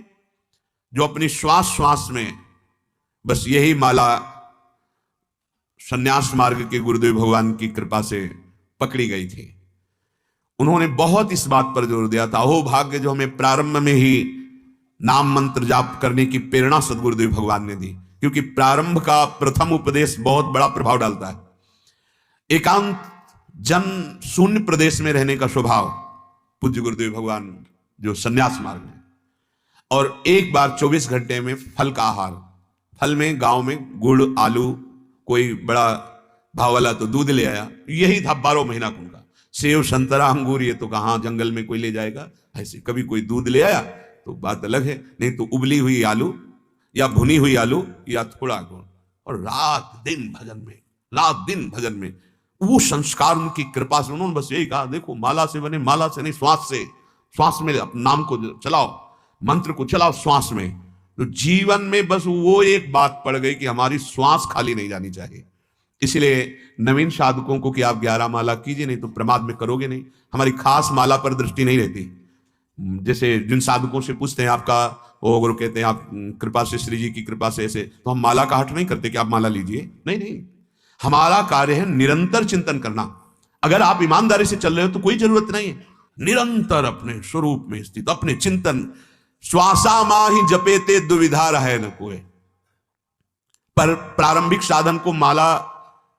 जो अपनी श्वास श्वास में बस यही माला संन्यास मार्ग के गुरुदेव भगवान की कृपा से पकड़ी गई थी। उन्होंने बहुत इस बात पर जोर दिया था, अहो भाग्य जो हमें प्रारंभ में ही नाम मंत्र जाप करने की प्रेरणा सदगुरुदेव भगवान ने दी। क्योंकि प्रारंभ का प्रथम उपदेश बहुत बड़ा प्रभाव डालता है। एकांत जन शून्य प्रदेश में रहने का स्वभाव पूज्य गुरुदेव भगवान जो संन्यास मार्ग है, और एक बार 24 घंटे में फल का आहार, फल में गांव में गुड़ आलू, कोई बड़ा भाव वाला तो दूध ले आया, यही था 12 महीना उनका। सेव संतरा अंगूर ये तो कहां जंगल में कोई ले जाएगा, ऐसे कभी कोई दूध ले आया तो बात अलग है, नहीं तो उबली हुई आलू या भुनी हुई आलू या थोड़ा गुड़, और रात दिन भजन में, रात दिन भजन में। वो संस्कार उनकी कृपा से उन्होंने बस यही कहा, देखो माला से बने, माला से नहीं श्वास से, श्वास में नाम को चलाओ, मंत्र को चलाओ श्वास में। तो जीवन में बस वो एक बात पड़ गई कि हमारी श्वास खाली नहीं जानी चाहिए। इसलिए नवीन साधकों को कि आप 11 माला कीजिए, नहीं तो प्रमाद में करोगे नहीं। हमारी खास माला पर दृष्टि नहीं रहती। जैसे जिन साधकों से पूछते हैं आपका वो गुरु कहते हैं आप कृपा से, श्री जी की कृपा से ऐसे, तो हम माला का हट नहीं करते कि आप माला लीजिए, नहीं नहीं। हमारा कार्य है निरंतर चिंतन करना। अगर आप ईमानदारी से चल रहे हो तो कोई जरूरत नहीं है, निरंतर अपने स्वरूप में स्थित अपने चिंतन। श्वासा माही जपेते दुविधा रहे न कोई। पर प्रारंभिक साधन को माला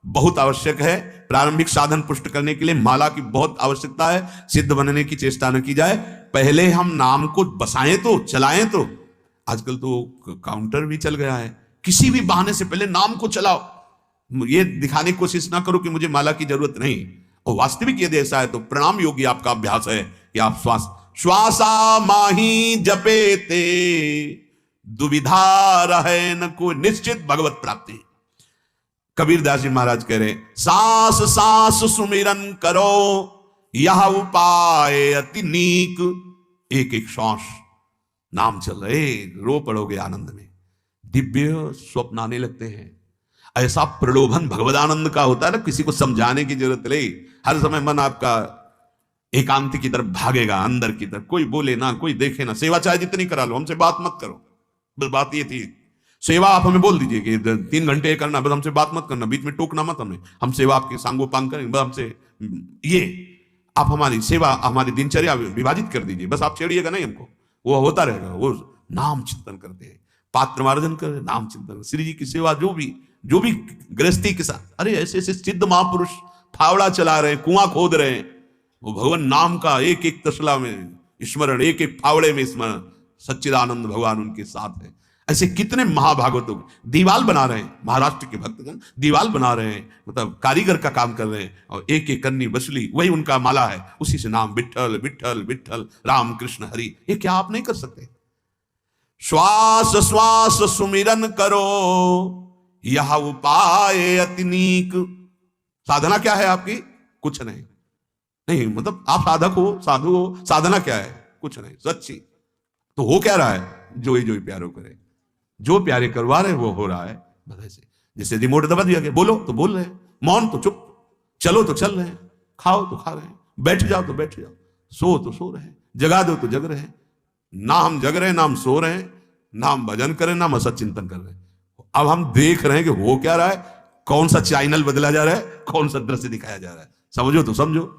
बहुत आवश्यक है। प्रारंभिक साधन पुष्ट करने के लिए माला की बहुत आवश्यकता है। सिद्ध बनने की चेष्टा न की जाए, पहले हम नाम को बसाएं तो, चलाएं तो। आजकल तो काउंटर भी चल गया है, किसी भी बहाने से पहले नाम को चलाओ। ये दिखाने की कोशिश ना करो कि मुझे माला की जरूरत नहीं। और वास्तविक यदि ऐसा है तो प्रणाम योगी आपका अभ्यास है कि आप श्वासा माही जपेते दुविधा रहे न कोई, निश्चित भगवत प्राप्ति। कबीरदास जी महाराज कह रहे, सांस सांस सुमिरन करो यह उपाय अति नीक। एक एक श्वास नाम चल रहे, रो पड़ोगे आनंद में, दिव्य स्वप्न आने लगते हैं। ऐसा प्रलोभन भगवदानंद का होता है ना, किसी को समझाने की जरूरत नहीं, हर समय मन आपका एकांत की तरफ भागेगा, अंदर की तरफ। कोई बोले ना, कोई देखे ना, सेवा चाहे जितनी करा लो, हमसे बात मत करो। बस बात ये थी, सेवा आप हमें बोल दीजिए कि 3 घंटे करना, बस हमसे बात मत करना, बीच में टोकना मत हमें, हम सेवा आपके सांगोपांग करेंगे, बस हमसे ये आप हमारी सेवा, हमारी दिनचर्या विभाजित कर दीजिए, बस आप छेड़िएगा नहीं हमको, वो होता रहेगा। वो नाम चिंतन करते हैं, पात्र मार्जन कर, नाम चिंतन, श्री जी की सेवा, जो भी गृहस्थी के साथ। अरे ऐसे ऐसे सिद्ध महापुरुष फावड़ा चला रहे हैं, कुआं खोद रहे हैं, वो भगवान नाम का एक एक तसला में स्मरण, एक एक फावड़े में स्मरण, सच्चिदानंद भगवान उनके साथ है। ऐसे कितने महाभागवतों दीवाल बना रहे हैं, महाराष्ट्र के भक्तगण दीवाल बना रहे हैं, मतलब कारीगर का काम कर रहे हैं, और एक एक कन्नी बसली वही उनका माला है, उसी से नाम विठ्ठल विठ्ठल विठ्ठल, राम कृष्ण हरि। ये क्या आप नहीं कर सकते? श्वास श्वास सुमिरन करो, यह उपाय अति नीक। साधना क्या है आपकी? कुछ नहीं, नहीं मतलब आप साधक हो, साधु हो, साधना क्या है? कुछ नहीं, सच्ची। तो हो क्या रहा है? जो ही प्यारो करे, जो प्यारे करवा रहे वो हो रहा है। बस ऐसे जैसे रिमोट दबा दिया गया, बोलो तो बोल रहे हैं, मौन तो चुप, चलो तो चल रहे हैं, खाओ तो खा रहे हैं, बैठ जाओ तो बैठ जाओ, सो तो सो रहे हैं, जगा दो तो जग रहे हैं। ना हम जग रहे हैं, ना हम सो रहे हैं, ना हम भजन करें, ना हम असत चिंतन कर रहे हैं। अब हम देख रहे हैं कि हो क्या रहा है, कौन सा चैनल बदला जा रहा है, कौन सा दृश्य दिखाया जा रहा है। समझो तो समझो।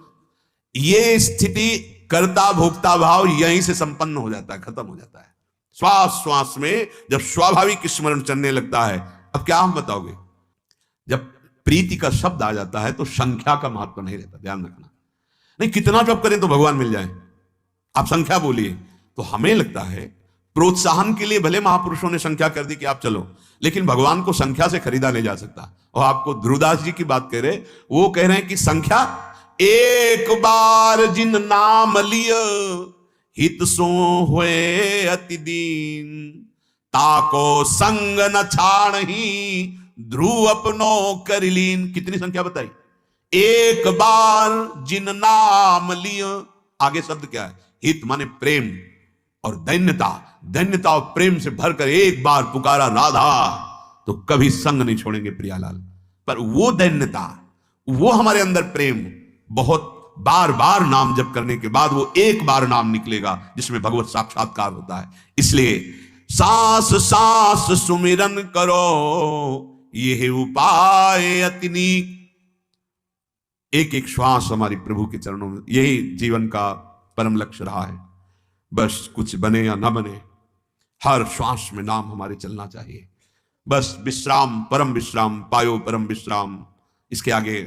ये स्थिति कर्ता भोक्ता भाव यहीं से संपन्न हो जाता है, खत्म हो जाता है। श्वास श्वास में जब स्वाभाविक स्मरण चलने लगता है, अब क्या हम बताओगे, जब प्रीति का शब्द आ जाता है तो संख्या का महत्व नहीं रहता, ध्यान रखना। नहीं कितना जप करें तो भगवान मिल जाए, आप संख्या बोलिए। तो हमें लगता है प्रोत्साहन के लिए भले महापुरुषों ने संख्या कर दी कि आप चलो, लेकिन भगवान को संख्या से खरीदा नहीं जा सकता। और आपको ध्रुवदास जी की बात कह रहे, वो कह रहे हैं कि संख्या एक बार जिन नाम लिय, हित सो हुए अति दीन, ताको संग न छाड़ही, ध्रुव अपनो करिलीन। कितनी संख्या बताई? एक बार जिन नाम लिय। आगे शब्द क्या है? हित माने प्रेम, और दैन्यता, दैन्यता और प्रेम से भरकर एक बार पुकारा राधा, तो कभी संग नहीं छोड़ेंगे प्रियालाल। पर वो दैन्यता, वो हमारे अंदर प्रेम, बहुत बार बार नाम जप करने के बाद वो एक बार नाम निकलेगा जिसमें भगवत साक्षात्कार होता है। इसलिए सांस सांस सुमिरन करो, यह उपाय अति नीक। एक एक श्वास हमारी प्रभु के चरणों में, यही जीवन का परम लक्ष्य रहा है। बस कुछ बने या ना बने, हर श्वास में नाम हमारे चलना चाहिए। बस विश्राम, परम विश्राम पायो, परम विश्राम। इसके आगे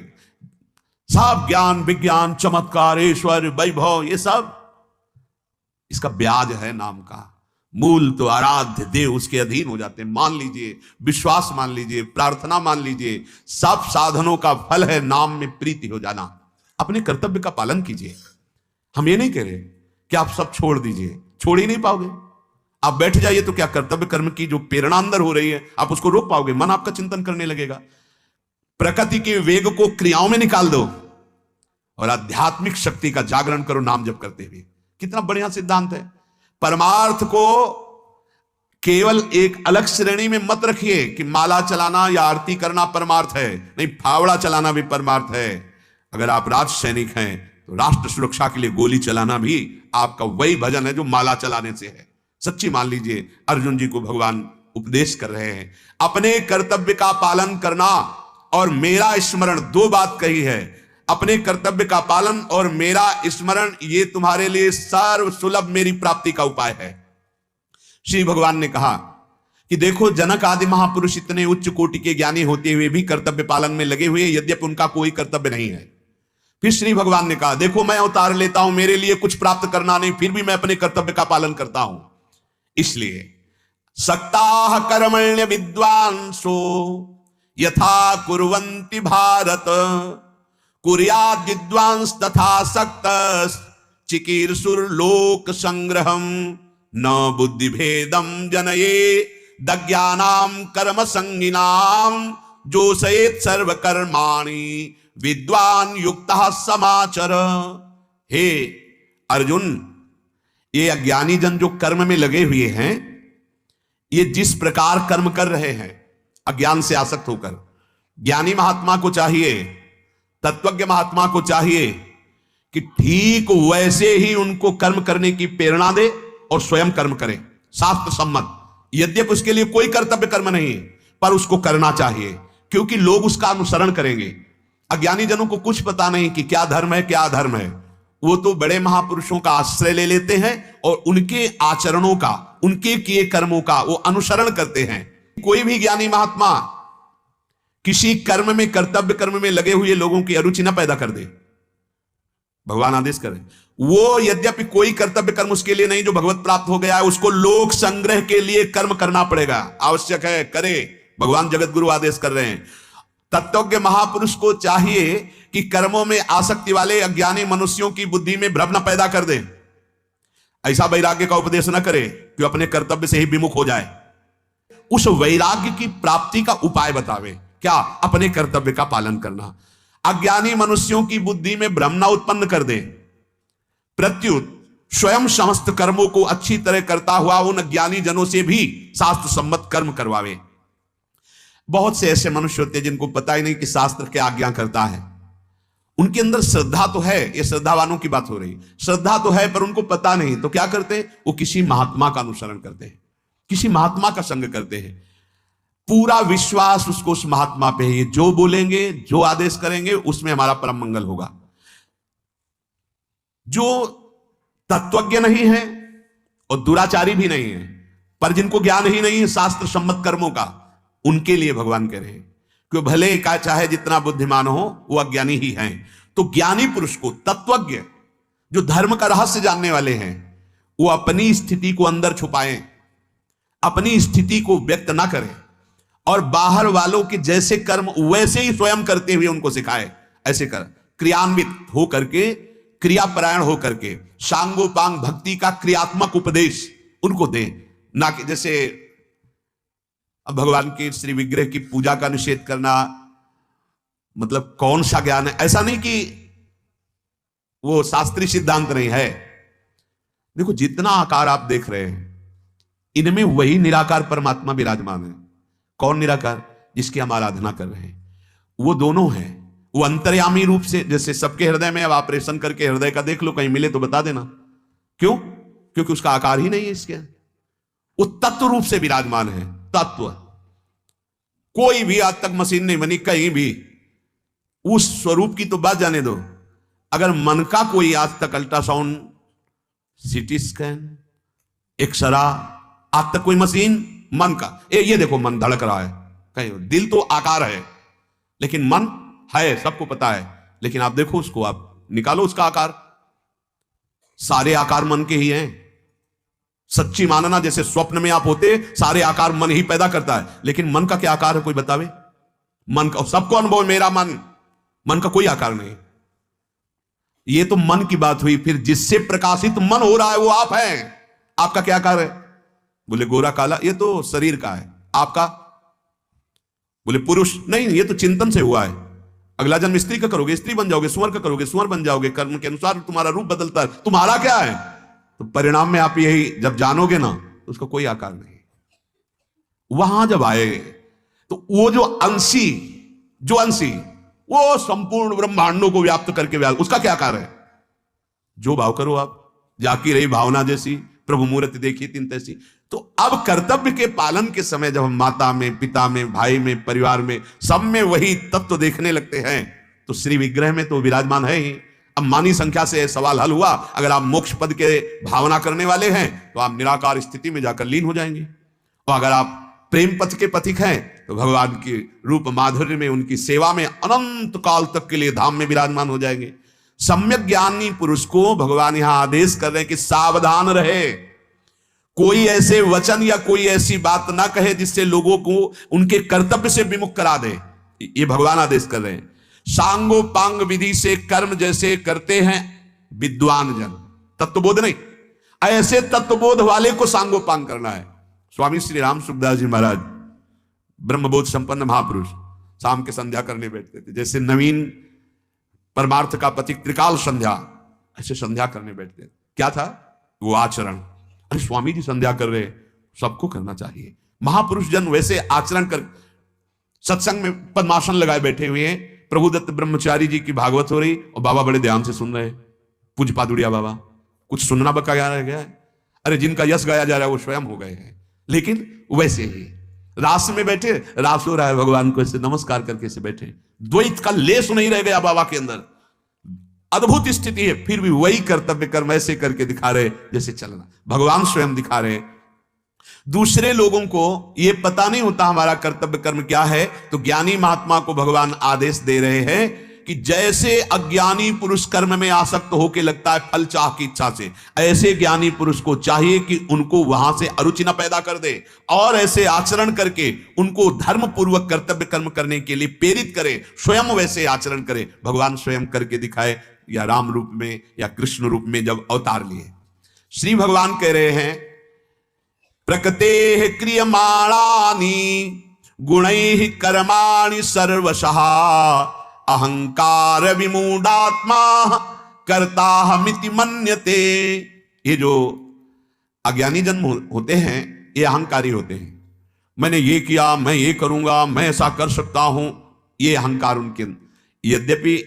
सब ज्ञान विज्ञान चमत्कार ईश्वर वैभव, ये सब इसका ब्याज है नाम का। मूल तो आराध्य देव उसके अधीन हो जाते हैं। मान लीजिए, विश्वास मान लीजिए, प्रार्थना मान लीजिए, सब साधनों का फल है नाम में प्रीति हो जाना। अपने कर्तव्य का पालन कीजिए। हम ये नहीं कह रहे कि आप सब छोड़ दीजिए, छोड़ ही नहीं पाओगे। आप बैठ जाइए तो क्या कर्तव्य कर्म की जो प्रेरणा अंदर हो रही है आप उसको रोक पाओगे? मन आपका चिंतन करने लगेगा। प्रकृति के वेग को क्रियाओं में निकाल दो और आध्यात्मिक शक्ति का जागरण करो नाम जप करते हुए। कितना बढ़िया सिद्धांत है। परमार्थ को केवल एक अलग श्रेणी में मत रखिए कि माला चलाना या आरती करना परमार्थ है। नहीं, फावड़ा चलाना भी परमार्थ है। अगर आप राष्ट्र सैनिक हैं तो राष्ट्र सुरक्षा के लिए गोली चलाना भी आपका वही भजन है जो माला चलाने से है। सच्ची मान लीजिए, अर्जुन जी को भगवान उपदेश कर रहे हैं अपने कर्तव्य का पालन करना और मेरा स्मरण। दो बात कही है, अपने कर्तव्य का पालन और मेरा स्मरण, ये तुम्हारे लिए सर्व सुलभ मेरी प्राप्ति का उपाय है। श्री भगवान ने कहा कि देखो, जनक आदि महापुरुष इतने उच्च कोटि के ज्ञानी होते हुए भी कर्तव्य पालन में लगे हुए, यद्यपि उनका कोई कर्तव्य नहीं है। फिर श्री भगवान ने कहा, देखो मैं अवतार लेता हूं, मेरे लिए कुछ प्राप्त करना नहीं, फिर भी मैं अपने कर्तव्य का पालन करता हूं। इसलिए सक्ताः कर्मण्य विद्वांसो यथा कुर्वन्ति भारत, कुर्याद् विद्वांस तथा सक्तस् चिकीर्षुर्लोक संग्रहम्, न बुद्धि भेदम जनये दज्ञानाम कर्म संगिनाम, जोषयेत् सर्व कर्माणि विद्वान युक्तः समाचर। हे अर्जुन, ये अज्ञानी जन जो कर्म में लगे हुए हैं, ये जिस प्रकार कर्म कर रहे हैं अज्ञान से आसक्त होकर, ज्ञानी महात्मा को चाहिए, तत्वज्ञ महात्मा को चाहिए कि ठीक वैसे ही उनको कर्म करने की प्रेरणा दे और स्वयं कर्म करे, शास्त्र सम्मत। यद्यपि उसके लिए कोई कर्तव्य कर्म नहीं, पर उसको करना चाहिए, क्योंकि लोग उसका अनुसरण करेंगे। अज्ञानी जनों को कुछ पता नहीं कि क्या धर्म है क्या अधर्म है। वो तो बड़े महापुरुषों का आश्रय ले लेते हैं और उनके आचरणों का, उनके किए कर्मों का वो अनुसरण करते हैं। कोई भी ज्ञानी महात्मा किसी कर्म में, कर्तव्य कर्म में लगे हुए लोगों की अरुचि न पैदा कर दे। भगवान आदेश करें, वो यद्यपि कोई कर्तव्य कर्म उसके लिए नहीं जो भगवत प्राप्त हो गया है, उसको लोक संग्रह के लिए कर्म करना पड़ेगा, आवश्यक है, करे। भगवान जगत गुरु आदेश कर रहे हैं। तत्वज्ञ महापुरुष को चाहिए कि कर्मों में आसक्ति वाले अज्ञानी मनुष्यों की बुद्धि में भ्रम न पैदा कर दे। ऐसा वैराग्य का उपदेश न करे कि अपने कर्तव्य से ही विमुख हो जाए। उस वैराग्य की प्राप्ति का उपाय बतावे। क्या? अपने कर्तव्य का पालन करना। अज्ञानी मनुष्यों की बुद्धि में भ्रम न उत्पन्न कर दे, प्रत्युत स्वयं समस्त कर्मों को अच्छी तरह करता हुआ उन अज्ञानी जनों से भी शास्त्र सम्मत कर्म करवावे। बहुत से ऐसे मनुष्य होते हैं जिनको पता ही नहीं कि शास्त्र क्या आज्ञा करता है। उनके अंदर श्रद्धा तो है, ये श्रद्धावानों की बात हो रही, श्रद्धा तो है पर उनको पता नहीं, तो क्या करते हैं? वो किसी महात्मा का अनुसरण करते हैं, किसी महात्मा का संग करते हैं। पूरा विश्वास उसको उस महात्मा पे है, जो बोलेंगे, जो आदेश करेंगे, उसमें हमारा परम मंगल होगा। जो तत्वज्ञ नहीं है और दुराचारी भी नहीं है, पर जिनको ज्ञान ही नहीं है शास्त्र सम्मत कर्मों का, उनके लिए भगवान कह रहे हैं कि भले का चाहे जितना बुद्धिमान हो, वो अज्ञानी ही हैं। तो ज्ञानी पुरुष को, तत्वज्ञ जो धर्म का रहस्य जानने वाले हैं, वो अपनी स्थिति को अंदर छुपाएं, अपनी स्थिति को व्यक्त ना करें और बाहर वालों के जैसे कर्म वैसे ही स्वयं करते हुए उनको सिखाए। ऐसे कर क्रियान्वित हो करके, क्रियापरायण हो करके सांगोपांग भक्ति का क्रियात्मक उपदेश उनको दें। ना कि जैसे अब भगवान के श्री विग्रह की पूजा का निषेध करना मतलब कौन सा ज्ञान है? ऐसा नहीं कि वो शास्त्रीय सिद्धांत नहीं है। देखो, जितना आकार आप देख रहे हैं, इनमें वही निराकार परमात्मा विराजमान है। कौन निराकार? जिसकी हम आराधना कर रहे हैं, वो दोनों हैं। वो अंतर्यामी रूप से, जैसे सबके हृदय में, अब ऑपरेशन करके हृदय का देख लो, कहीं मिले तो बता देना। क्यों? क्योंकि उसका आकार ही नहीं है इसके। वो तत्व रूप से विराजमान है। तत्व कोई भी आज तक मशीन नहीं बनी कहीं भी, उस स्वरूप की तो बात जाने दो। अगर मन का कोई आज तक अल्ट्रासाउंड, सीटी स्कैन, एक्सरा, आज तक कोई मशीन मन का, ये देखो मन धड़क रहा है, कहीं दिल तो आकार है लेकिन मन है, सबको पता है। लेकिन आप देखो उसको, आप निकालो उसका आकार, सारे आकार मन के ही हैं। सच्ची मानना, जैसे स्वप्न में आप होते, सारे आकार मन ही पैदा करता है, लेकिन मन का क्या आकार है कोई बतावे? मन का सबको अनुभव, मेरा मन का कोई आकार नहीं। ये तो मन की बात हुई। फिर जिससे प्रकाशित मन हो रहा है वो आप हैं। आपका क्या आकार है? बोले गोरा काला, ये तो शरीर का है। आपका? बोले पुरुष, नहीं, ये तो चिंतन से हुआ है। अगला जन्म स्त्री का करोगे, स्त्री बन जाओगे, सुअर का करोगे, सुअर बन जाओगे। कर्म के अनुसार तुम्हारा रूप बदलता है। तुम्हारा क्या है? तो परिणाम में आप यही जब जानोगे ना, तो उसका कोई आकार नहीं। वहां जब आए तो वो जो अंशी वो संपूर्ण ब्रह्मांडों को व्याप्त करके उसका क्या आकार है? जो भाव करो आप, जाकी रही भावना जैसी, प्रभु मूर्ति देखी तीन तैसी। तो अब कर्तव्य के पालन के समय जब हम माता में, पिता में, भाई में, परिवार में, सब में वही तत्व देखने लगते हैं, तो श्री विग्रह में तो विराजमान है ही। अब मानी संख्या से सवाल हल हुआ। अगर आप मोक्ष पद के भावना करने वाले हैं तो आप निराकार स्थिति में जाकर लीन हो जाएंगे, और अगर आप प्रेम पथ के पथिक हैं तो भगवान की रूप माधुर्य में, उनकी सेवा में अनंत काल तक के लिए धाम में विराजमान हो जाएंगे। सम्यक ज्ञानी पुरुष को भगवान यहां आदेश कर रहे हैं कि सावधान रहे, कोई ऐसे वचन या कोई ऐसी बात ना कहे जिससे लोगों को उनके कर्तव्य से विमुख करा दे। ये भगवान आदेश कर रहे हैं। सांगोपांग विधि से कर्म जैसे करते हैं विद्वान जन, तत्वबोध नहीं, ऐसे तत्वबोध वाले को सांगोपांग करना है। स्वामी श्री राम सुखदास जी महाराज ब्रह्मबोध संपन्न महापुरुष शाम के संध्या करने बैठते थे। जैसे नवीन परमार्थ का पथिक त्रिकाल संध्या ऐसे संध्या करने बैठते। क्या था वो आचरण? अरे स्वामी जी संध्या कर रहे, सबको करना चाहिए। महापुरुष जन वैसे आचरण कर, सत्संग में पद्मासन लगाए बैठे हुए हैं, प्रभुदत्त ब्रह्मचारी जी की भागवत हो रही और बाबा बड़े ध्यान से सुन रहे हैं। पूज्य पादुड़िया बाबा, कुछ सुनना बकाया रह गया है? अरे जिनका यश गाया जा रहा है वो स्वयं हो गए हैं। लेकिन वैसे ही रास में बैठे, रास हो रहा है, भगवान को ऐसे नमस्कार करके से बैठे, द्वैत का लेस नहीं रह गया बाबा के अंदर। अद्भुत स्थिति है, फिर भी वही कर्तव्य कर्म ऐसे करके दिखा रहे जैसे चलना भगवान स्वयं दिखा रहे। दूसरे लोगों को यह पता नहीं होता हमारा कर्तव्य कर्म क्या है, तो ज्ञानी महात्मा को भगवान आदेश दे रहे हैं कि जैसे अज्ञानी पुरुष कर्म में आसक्त होकर लगता है फल चाह की इच्छा से, ऐसे ज्ञानी पुरुष को चाहिए कि उनको वहां से अरुचि न पैदा कर दे और ऐसे आचरण करके उनको धर्म पूर्वक कर्तव्य कर्म करने के लिए प्रेरित करे, स्वयं वैसे आचरण करे। भगवान स्वयं करके दिखाए, या राम रूप में या कृष्ण रूप में जब अवतार लिए। श्री भगवान कह रहे हैं प्रकृते क्रियमाणानि गुणैः कर्माणि सर्वशः अहंकार विमूढ़ात्मा कर्ताहमिति मन्यते। ये जो अज्ञानी जन्म होते हैं ये अहंकारी होते हैं। मैंने ये किया, मैं ये करूंगा, मैं ऐसा कर सकता हूं, ये अहंकार उनके। यद्यपि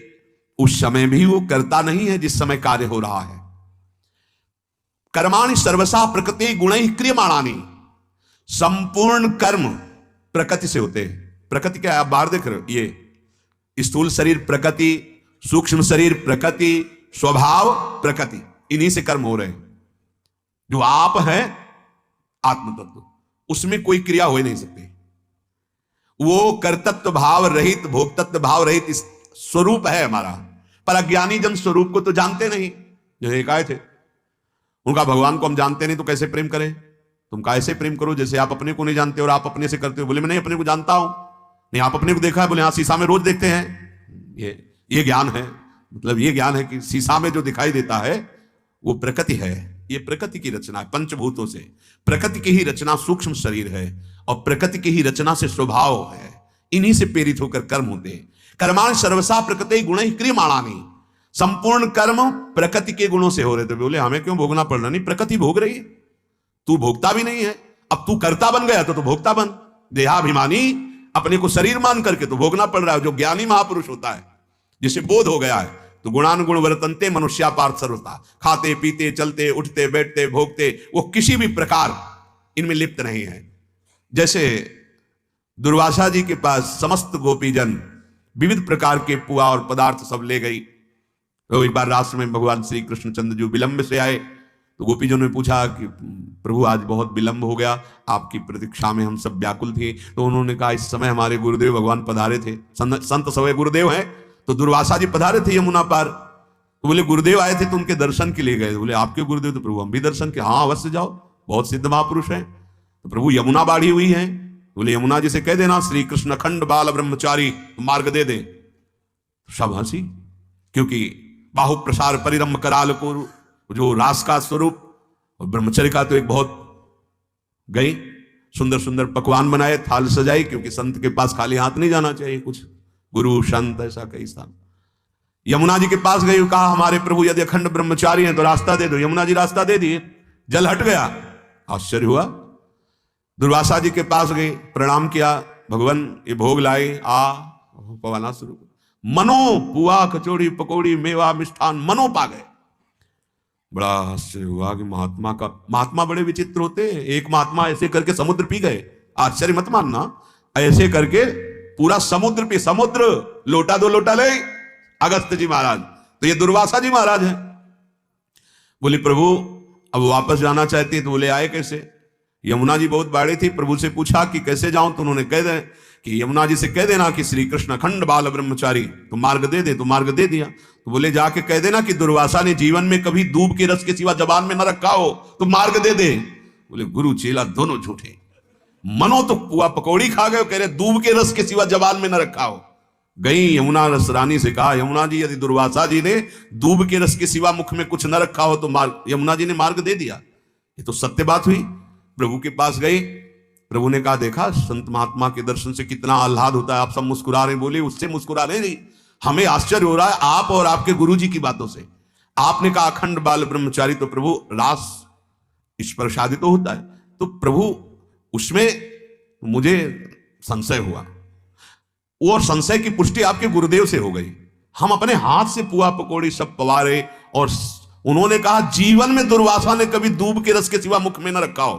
उस समय भी वो करता नहीं है जिस समय कार्य हो रहा है। कर्माणि सर्वसा प्रकृति गुणैः क्रियमाणानि, संपूर्ण कर्म प्रकृति से होते हैं। प्रकृति क्या है? आप बाहर देख रहे हो, ये स्थूल शरीर प्रकृति, सूक्ष्म शरीर प्रकृति, स्वभाव प्रकृति, इन्हीं से कर्म हो रहे हैं। जो आप है आत्म तत्व, उसमें कोई क्रिया हो ही नहीं सकती। वो कर्तृत्व भाव रहित, भोक्तत्व भाव रहित स्वरूप है हमारा। पर अज्ञानी जन स्वरूप को तो जानते नहीं। जो एक आए थे, उनका भगवान को हम जानते नहीं तो कैसे प्रेम करें? तुम कैसे प्रेम करो जैसे आप अपने को नहीं जानते और आप अपने से करते हो। बोले मैं नहीं अपने को जानता हूं। नहीं आप अपने को देखा है? बोले हाँ शीशा में रोज देखते हैं। ये ज्ञान है, मतलब ये ज्ञान है कि शीशा में जो दिखाई देता है वो प्रकृति है। ये प्रकृति की रचना है, पंचभूतों से प्रकृति की ही रचना सूक्ष्म शरीर है और प्रकृति की ही रचना से स्वभाव है। इन्हीं से प्रेरित होकर कर्म होते हैं। कर्माण सर्वसा प्रकृति गुणैः क्रियमाणानि, संपूर्ण कर्म प्रकृति के गुणों से हो रहे थे। बोले हमें क्यों भोगना पड़ रहा? नहीं, प्रकृति भोग रही है, तू भोगता भी नहीं है। अब तू कर्ता बन गया तो भोगता बन। देहाभिमानी अपने को शरीर मान करके तो भोगना पड़ रहा है। जो ज्ञानी महापुरुष होता है, जिसे बोध हो गया है, तो गुणानुगुण वर्तन्ते मनुष्या पार्थ सर्वथा, खाते पीते चलते उठते बैठते भोगते, वो किसी भी प्रकार इनमें लिप्त नहीं है। जैसे दुर्वासा जी के पास समस्त गोपीजन विविध प्रकार के पुआ और पदार्थ सब ले गई। तो एक बार रास्ते में भगवान श्री कृष्णचंद्र जी विलंब से आए, तो गोपीजनों ने पूछा कि प्रभु आज बहुत विलंब हो गया, आपकी प्रतीक्षा में हम सब व्याकुल थे। तो उन्होंने कहा इस समय हमारे गुरुदेव भगवान पधारे थे, संत सवय गुरुदेव हैं। तो दुर्वासा जी पधारे थे यमुना पार। तो बोले गुरुदेव आए थे तो उनके दर्शन के लिए गए। बोले आपके गुरुदेव? तो प्रभु हम भी दर्शन के। हाँ अवश्य जाओ, बहुत सिद्ध महापुरुष हैं। तो प्रभु यमुना बाढ़ी हुई है। बोले यमुना जी से कह देना श्री कृष्ण अखंड बाल ब्रह्मचारी मार्ग दे दे। सब हंसी, क्योंकि बाहु प्रसार परिरम्भ कराल को, जो रास का स्वरूप और ब्रह्मचर्य का तो एक बहुत गई। सुंदर सुंदर पकवान बनाए, थाल सजाई, क्योंकि संत के पास खाली हाथ नहीं जाना चाहिए, कुछ गुरु संत ऐसा कई स्थान। यमुना जी के पास गई, कहा हमारे प्रभु यदि अखंड ब्रह्मचारी हैं तो रास्ता दे दो। यमुना जी रास्ता दे दिए, जल हट गया। आश्चर्य हुआ। दुर्वासा जी के पास गई, प्रणाम किया, भगवान ये भोग लाए, पवाना शुरू। मनो पुआ कचौड़ी पकौड़ी मेवा मिष्ठान मनो पा गए। बड़ा आश्चर्य हुआ कि महात्मा बड़े विचित्र होते हैं। एक महात्मा ऐसे करके समुद्र पी गए। आश्चर्य मत मानना, ऐसे करके पूरा समुद्र पी, समुद्र लोटा दो लोटा ले अगस्त जी महाराज। तो ये दुर्वासा जी महाराज हैं। बोले प्रभु अब वापस जाना चाहती है। तो बोले आए कैसे? यमुना जी बहुत बाड़े थी, प्रभु से पूछा कि कैसे जाऊं। तो उन्होंने कह दे कि यमुना जी से कह देना कि श्री कृष्ण अखंड बाल ब्रह्मचारी, तो मार्ग दे दे। तो मार्ग दे दिया। तो बोले जाके कह देना कि दुर्वासा ने जीवन में कभी दूब के रस के सिवा जबान में न रखा हो, तो मार्ग दे दे। बोले गुरु चेला दोनों झूठे। मनो तो पुआ पकौड़ी खा गए, कह रहे दूब के रस के सिवा जबान में न रखा हो। गई यमुना रस रानी से कहा यमुना जी यदि दुर्वासा जी ने दूब के रस के सिवा मुख में कुछ न रखा हो तो मार्ग, यमुना जी ने मार्ग दे दिया। ये तो सत्य बात हुई। प्रभु के पास गई, प्रभु ने कहा देखा संत महात्मा के दर्शन से कितना आह्लाद होता है, आप सब मुस्कुरा रहे। बोले उससे मुस्कुरा रहे नहीं, हमें आश्चर्य हो रहा है आप और आपके गुरु जी की बातों से। आपने कहा अखंड बाल ब्रह्मचारी, तो प्रभु रास इस पर शादी तो होता है, तो प्रभु उसमें मुझे संशय हुआ। वो संशय की पुष्टि आपके गुरुदेव से हो गई। हम अपने हाथ से पुआ पकौड़ी सब पवारे, और उन्होंने कहा जीवन में दुर्वासा ने कभी दूब के रस के सिवा मुख में न रखा हो।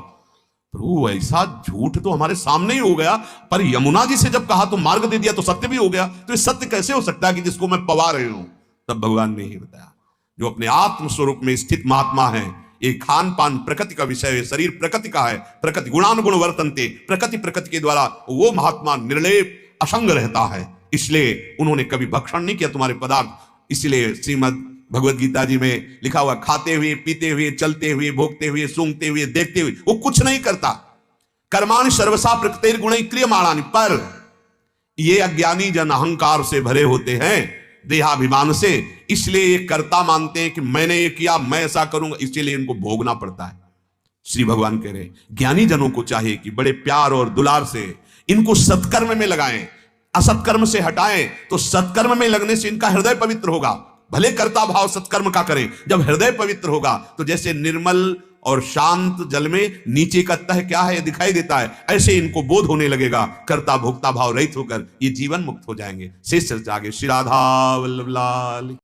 प्रभु ऐसा झूठ तो हमारे सामने ही हो गया, पर यमुना जी से जब कहा तो मार्ग दे दिया तो सत्य भी हो गया। तो ये सत्य कैसे हो सकता है कि जिसको मैं पवा रही हूं? तब भगवान ने ही बताया, जो अपने आत्म स्वरूप में स्थित महात्मा है, ये खान पान प्रकृति का विषय है, शरीर प्रकृति का है, प्रकृति गुणानुगुण वर्तनते, प्रकृति के द्वारा वो महात्मा निर्लेप असंग रहता है। इसलिए उन्होंने कभी भक्षण नहीं किया तुम्हारे पदार्थ। इसलिए श्रीमद् भगवत गीता जी में लिखा हुआ, खाते हुए, पीते हुए, चलते हुए, भोगते हुए, सूंघते हुए, देखते हुए, वो कुछ नहीं करता। कर्माणि सर्वसा प्रकृतिर गुणैः क्रियमाणानि। पर ये अज्ञानी जन अहंकार से भरे होते हैं, देहाभिमान से, इसलिए ये कर्ता मानते हैं कि मैंने ये किया, मैं ऐसा करूंगा, इसलिए इनको भोगना पड़ता है। श्री भगवान कह रहे ज्ञानी जनों को चाहिए कि बड़े प्यार और दुलार से इनको सत्कर्म में लगाएं, असत्कर्म से हटाएं। तो सत्कर्म में लगने से इनका हृदय पवित्र होगा। भले कर्ता भाव सत्कर्म का करें, जब हृदय पवित्र होगा तो जैसे निर्मल और शांत जल में नीचे का तह क्या है दिखाई देता है, ऐसे इनको बोध होने लगेगा। कर्ता भोक्ता भाव रहित होकर ये जीवन मुक्त हो जाएंगे। शेष चर्चा आगे। श्री राधा वल्लभ लाल।